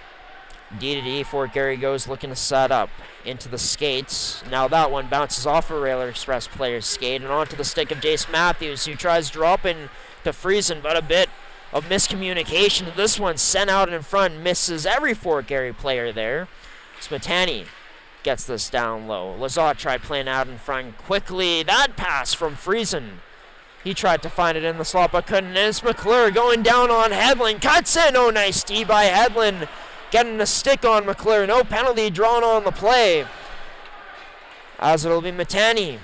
Speaker 2: D-to-D, Fort Garry goes looking to set up into the skates. Now that one bounces off a Railer Express player's skate and onto the stick of Jace Matthews, who tries dropping to Friesen, but a bit of miscommunication. This one sent out in front, misses every Fort Garry player there. Smetani gets this down low. Lazat tried playing out in front quickly. That pass from Friesen. He tried to find it in the slot, but couldn't. It's McClure going down on Hedlund. Cuts in. Oh, nice D by Hedlund. Getting a stick on McClure. No penalty drawn on the play. As it'll be Matani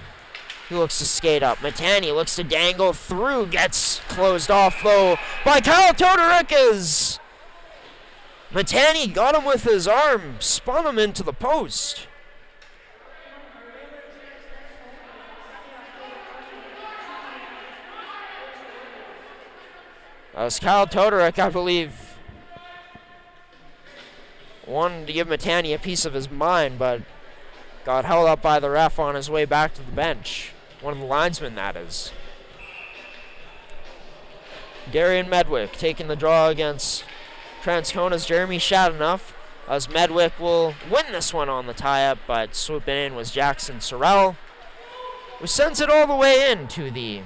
Speaker 2: who looks to skate up. Matani looks to dangle through. Gets closed off, though, by Kyle Todoruk. Matani got him with his arm. Spun him into the post. As Kyle Todorek, I believe, wanted to give Matani a piece of his mind, but got held up by the ref on his way back to the bench. One of the linesmen, that is. Garry and Medwick taking the draw against Transcona's Jeremy Shadenough, as Medwick will win this one on the tie-up, but swooping in was Jackson Sorrell, who sends it all the way into the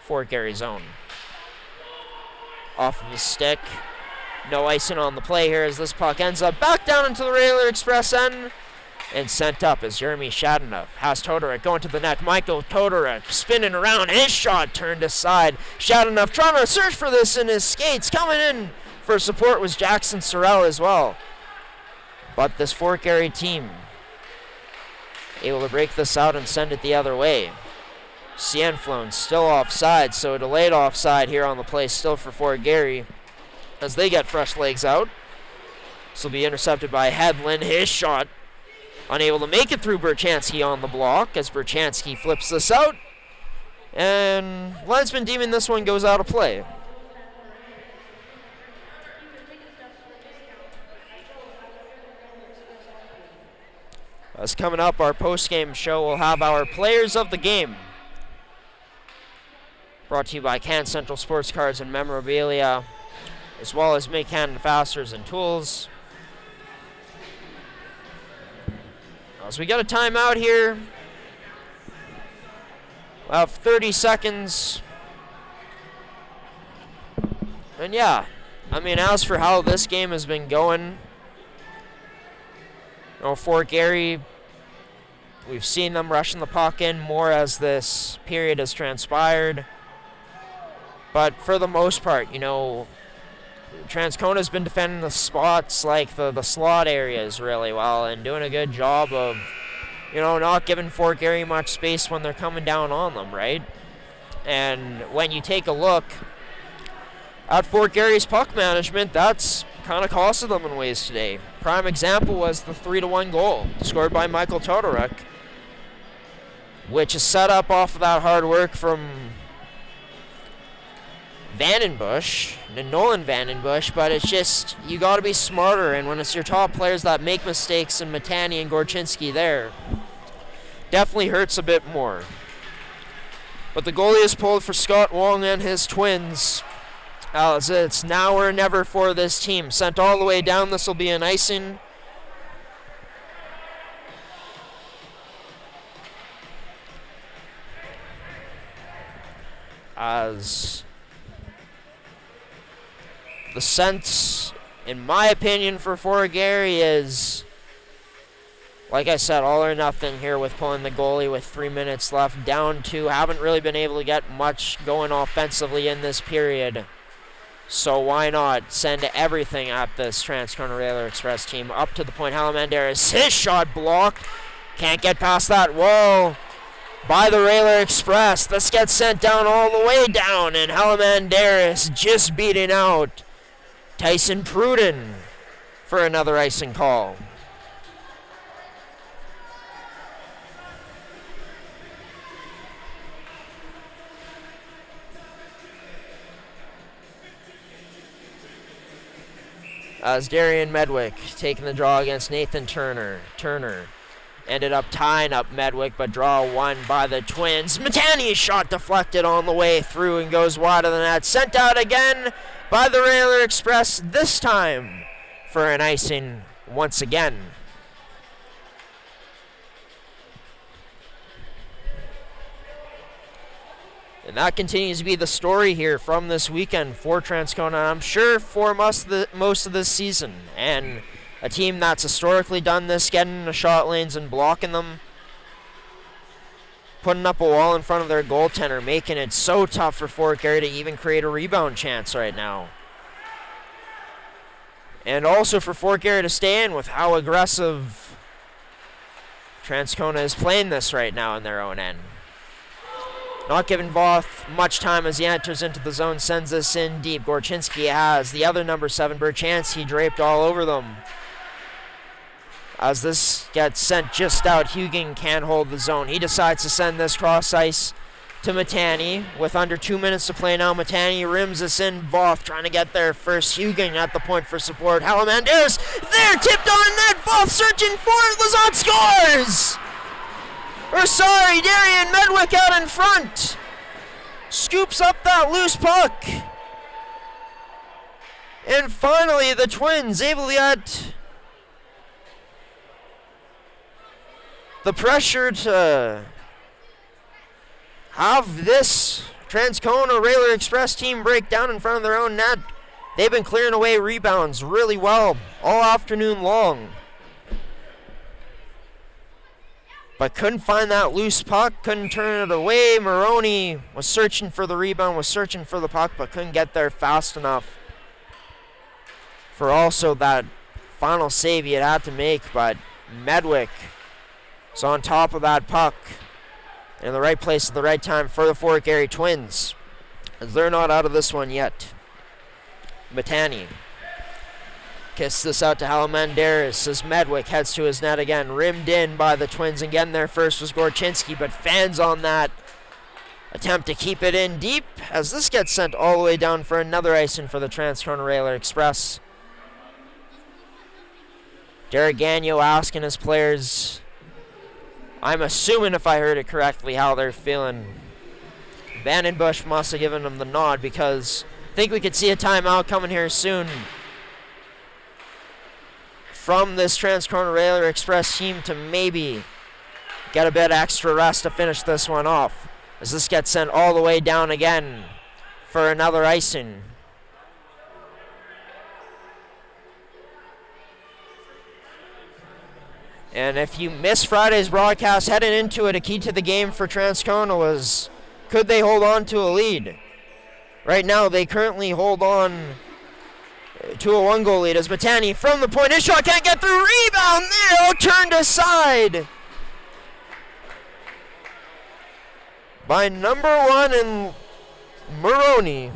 Speaker 2: Fort Garry zone. Off of the stick. No icing on the play here as this puck ends up back down into the Railer Express end and sent up as Jeremy Shadenough has Todorek going to the net. Michael Todorek spinning around. His shot turned aside. Shadenough trying to search for this in his skates. Coming in for support was Jackson Sorrell as well. But this Fort Garry team able to break this out and send it the other way. Cienflone still offside, so a delayed offside here on the play still for Fort Garry as they get fresh legs out. This will be intercepted by Hedlund. His shot unable to make it through Berchansky on the block as Berchansky flips this out. And linesman deeming this one goes out of play. As coming up, our post-game show will have our players of the game. Brought to you by Can Central Sports Cards and Memorabilia, as well as Make Canada Fasteners and Tools. As we got a timeout here, we'll have 30 seconds. And yeah, I mean, as for how this game has been going, Fort Garry, we've seen them rushing the puck in more as this period has transpired. But for the most part, Transcona's been defending the spots like the slot areas really well and doing a good job of, not giving Fort Garry much space when they're coming down on them, right? And when you take a look at Fort Garry's puck management, that's kind of costed them in ways today. Prime example was the 3-1 goal scored by Michael Todorek, which is set up off of that hard work from Vandenbush, Nolan Vandenbush, but it's just, you got to be smarter, and when it's your top players that make mistakes, and Matani and Gorchinski there, definitely hurts a bit more. But the goalie is pulled for Scott Wong and his Twins. As it's now or never for this team. Sent all the way down, this will be an icing. As the sense, in my opinion, for Fort Garry is, like I said, all or nothing here with pulling the goalie with 3 minutes left. Down 2, haven't really been able to get much going offensively in this period. So why not send everything at this Transcona Railer Express team up to the point. Halamandaris, his shot blocked. Can't get past that wall by the Railer Express. This gets sent down all the way down, and Halamandaris just beating out Tyson Pruden for another icing call. As Darian Medwick taking the draw against Nathan Turner. Turner ended up tying up Medwick, but draw won by the Twins. Matani's shot deflected on the way through and goes wide of the net. Sent out again by the Railer Express, this time for an icing once again. And that continues to be the story here from this weekend for Transcona, I'm sure for most of this season. And a team that's historically done this, getting in the shot lanes and blocking them, putting up a wall in front of their goaltender, making it so tough for Fort Garry to even create a rebound chance right now. And also for Fort Garry to stay in with how aggressive Transcona is playing this right now in their own end. Not giving Voth much time as he enters into the zone, sends this in deep. Gorchinski has the other number 7, Berchansky, draped all over them. As this gets sent just out, Hugan can't hold the zone. He decides to send this cross ice to Matani with under 2 minutes to play now. Matani rims this in. Voth trying to get there first. Hugen at the point for support. Halamanderis there, tipped on net. Voth searching for it. Lazat scores! Darian Medwick out in front. Scoops up that loose puck. And finally, the Twins able to get the pressure to have this Transcona Railer Express team break down in front of their own net. They've been clearing away rebounds really well all afternoon long, but couldn't find that loose puck, couldn't turn it away. Maroney was searching for the rebound, was searching for the puck, but couldn't get there fast enough for also that final save he had to make. But Medwick is on top of that puck in the right place at the right time for the Fort Garry Twins, as they're not out of this one yet. Matani kicks this out to Halamanderis as Medwick heads to his net again, rimmed in by the Twins. Again, there first was Gorchinski, but fans on that attempt to keep it in deep as this gets sent all the way down for another icing for the Transcona Railer Express. Derek Gagnon asking his players, I'm assuming if I heard it correctly, how they're feeling. Vandenbush must have given them the nod, because I think we could see a timeout coming here soon from this Transcona Railer Express team to maybe get a bit extra rest to finish this one off, as this gets sent all the way down again for another icing. And if you missed Friday's broadcast, heading into it, a key to the game for Transcona was, could they hold on to a lead? Right now, they currently hold on to a 1-goal lead as Matani from the point, his shot can't get through, rebound there, turned aside by number 1 and Maroney.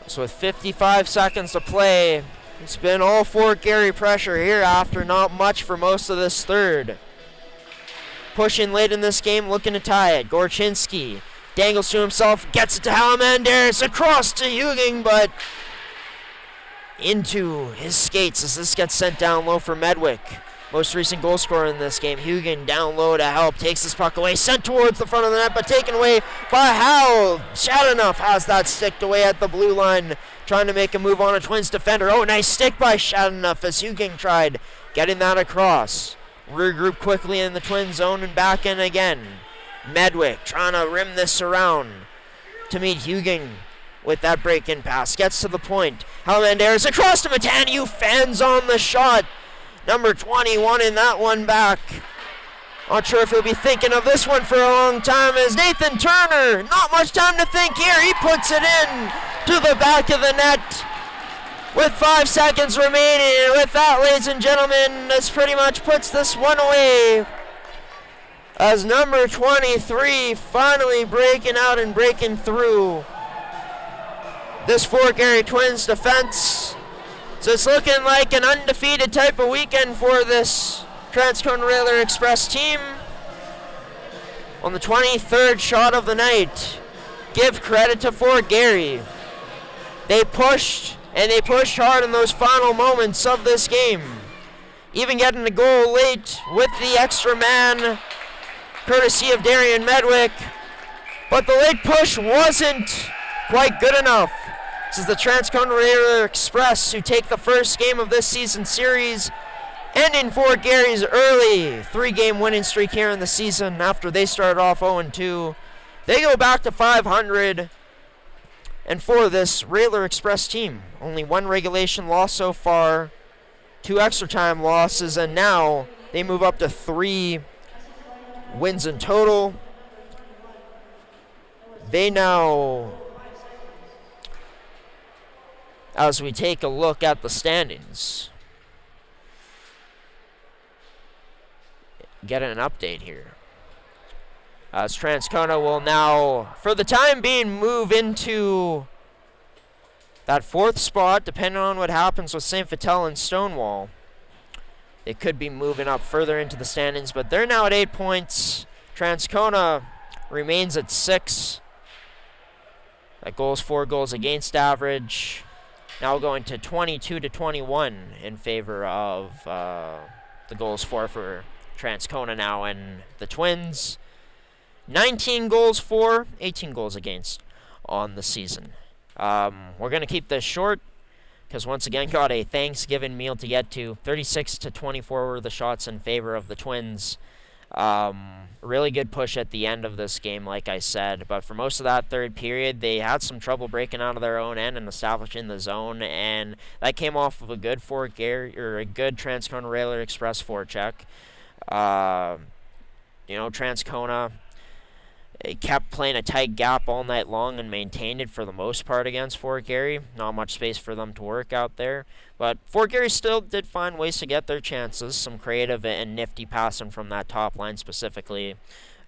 Speaker 2: So with 55 seconds to play, it's been all Fort Garry pressure here after not much for most of this third. Pushing late in this game, looking to tie it. Gorchinski dangles to himself, gets it to Halamanderis, across to Huging, but into his skates as this gets sent down low for Medwick. Most recent goal scorer in this game. Hugin down low to help, takes this puck away, sent towards the front of the net, but taken away by Howell. Shadanoff has that sticked away at the blue line, trying to make a move on a Twins defender. Oh, nice stick by Shadanoff as Hugin tried getting that across. Regroup quickly in the Twins zone and back in again. Medwick trying to rim this around to meet Hugin with that break-in pass. Gets to the point. Halamanderis across to Matani, who fans on the shot. Number 21 in that one back. Not sure if he'll be thinking of this one for a long time as Nathan Turner, not much time to think here. He puts it in to the back of the net with 5 seconds remaining. And with that, ladies and gentlemen, this pretty much puts this one away, as number 23 finally breaking out and breaking through this Fort Garry Twins defense. So it's looking like an undefeated type of weekend for this Transcona Railer Express team. On the 23rd shot of the night, give credit to Fort Garry. They pushed, and they pushed hard in those final moments of this game. Even getting a goal late with the extra man, courtesy of Darian Medwick. But the late push wasn't quite good enough. This is the Transcona Railer Express who take the first game of this season series, ending Fort Garry's early 3-game winning streak here in the season after they started off 0-2. They go back to 500, and for this Railer Express team, only 1 regulation loss so far, 2 extra time losses, and now they move up to 3 wins in total. They now, as we take a look at the standings, get an update here. As Transcona will now, for the time being, move into that 4th spot, depending on what happens with St. Vital and Stonewall. they could be moving up further into the standings, but they're now at 8 points. Transcona remains at 6. That goals for, goals against average. Now going to 22-21 in favor of the goals for Transcona now, and the Twins 19 goals for, 18 goals against on the season. We're going to keep this short because once again got a Thanksgiving meal to get to. 36-24 were the shots in favor of the Twins. Really good push at the end of this game, like I said, but for most of that third period, they had some trouble breaking out of their own end and establishing the zone, and that came off of a good Garry, or a good Transcona Railer Express forecheck. Transcona, it kept playing a tight gap all night long and maintained it for the most part against Fort Garry. Not much space for them to work out there. But Fort Garry still did find ways to get their chances. Some creative and nifty passing from that top line specifically.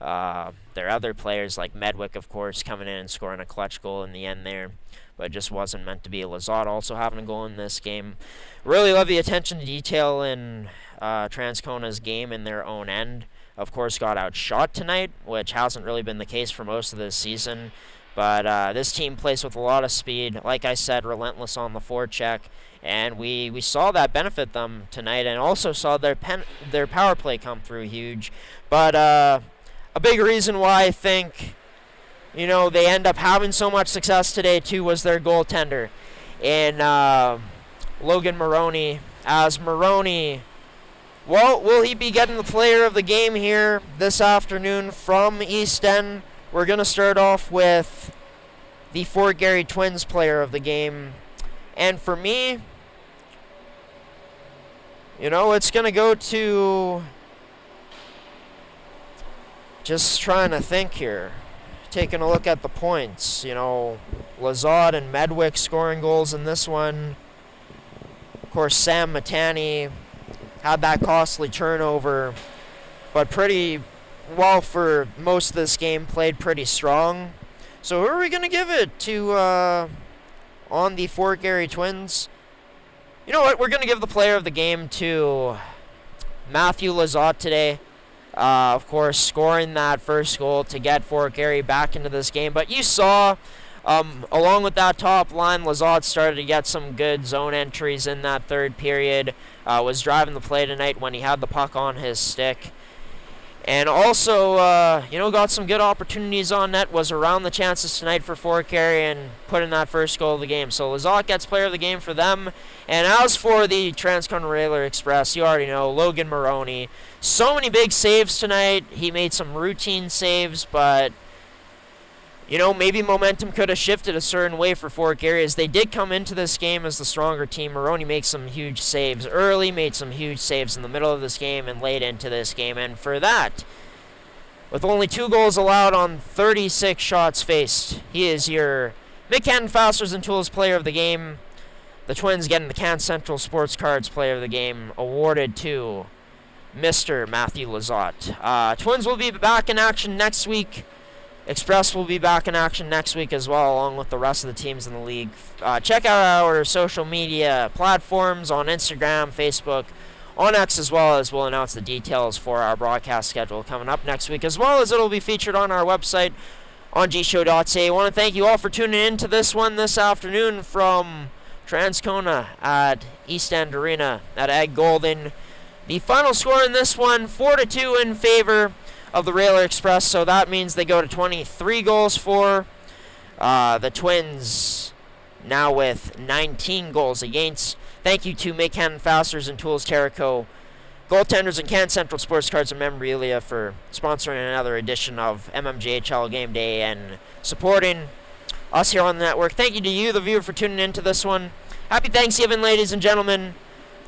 Speaker 2: Their other players like Medwick, of course, coming in and scoring a clutch goal in the end there. But it just wasn't meant to be. Lazat also having a goal in this game. Really love the attention to detail in Transcona's game in their own end. Of course, got outshot tonight, which hasn't really been the case for most of this season. But this team plays with a lot of speed. Like I said, relentless on the forecheck. And we saw that benefit them tonight, and also saw their power play come through huge. But a big reason why I think, they end up having so much success today, too, was their goaltender. And Logan Maroney, as Maroney... Well, will he be getting the player of the game here this afternoon from East End? We're going to start off with the Fort Garry Twins player of the game. And for me, it's going to go to... Just trying to think here. Taking a look at the points. Lazat and Medwick scoring goals in this one. Of course, Sam Matani had that costly turnover, but pretty well for most of this game, played pretty strong. So who are we going to give it to on the Fort Garry Twins? You know what? We're going to give the player of the game to Matthew Lazat today. Of course, scoring that first goal to get Fort Garry back into this game. But you saw... along with that top line, Lazat started to get some good zone entries in that third period. Was driving the play tonight when he had the puck on his stick. And also, got some good opportunities on net, was around the chances tonight for Fort Garry and put in that first goal of the game. So Lazat gets player of the game for them. And as for the Transcona Railer Express, you already know, Logan Maroney. So many big saves tonight. He made some routine saves, but... maybe momentum could have shifted a certain way for Fort Garry as they did come into this game as the stronger team. Maroney makes some huge saves early, made some huge saves in the middle of this game and late into this game. And for that, with only 2 goals allowed on 36 shots faced, he is your Mid-Canton Fasteners and Tools player of the game. The Twins getting the Can Central Sports Cards player of the game awarded to Mr. Matthew Lazat. Twins will be back in action next week. Express will be back in action next week as well, along with the rest of the teams in the league. Check out our social media platforms on Instagram, Facebook, on X, as well as we'll announce the details for our broadcast schedule coming up next week, as well as it'll be featured on our website on gshow.ca. I want to thank you all for tuning in to this one this afternoon from Transcona at East End Arena at Ag Golden. The final score in this one, 4-2 in favor of the Railer Express, so that means they go to 23 goals for. The Twins now with 19 goals against. Thank you to Mid-Canton Fasteners and Tools, Terrico, Goaltenders, and Can Central Sports Cards and Memorabilia for sponsoring another edition of MMJHL Game Day and supporting us here on the network. Thank you to you, the viewer, for tuning into this one. Happy Thanksgiving, ladies and gentlemen.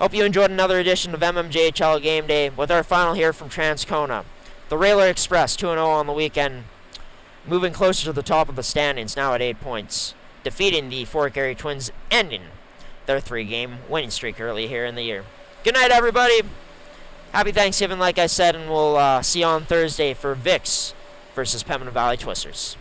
Speaker 2: Hope you enjoyed another edition of MMJHL Game Day with our final here from Transcona. The Railer Express 2-0 on the weekend, moving closer to the top of the standings, now at 8 points, defeating the Fort Garry Twins, ending their 3-game winning streak early here in the year. Good night, everybody. Happy Thanksgiving, like I said, and we'll see you on Thursday for Vicks versus Pembina Valley Twisters.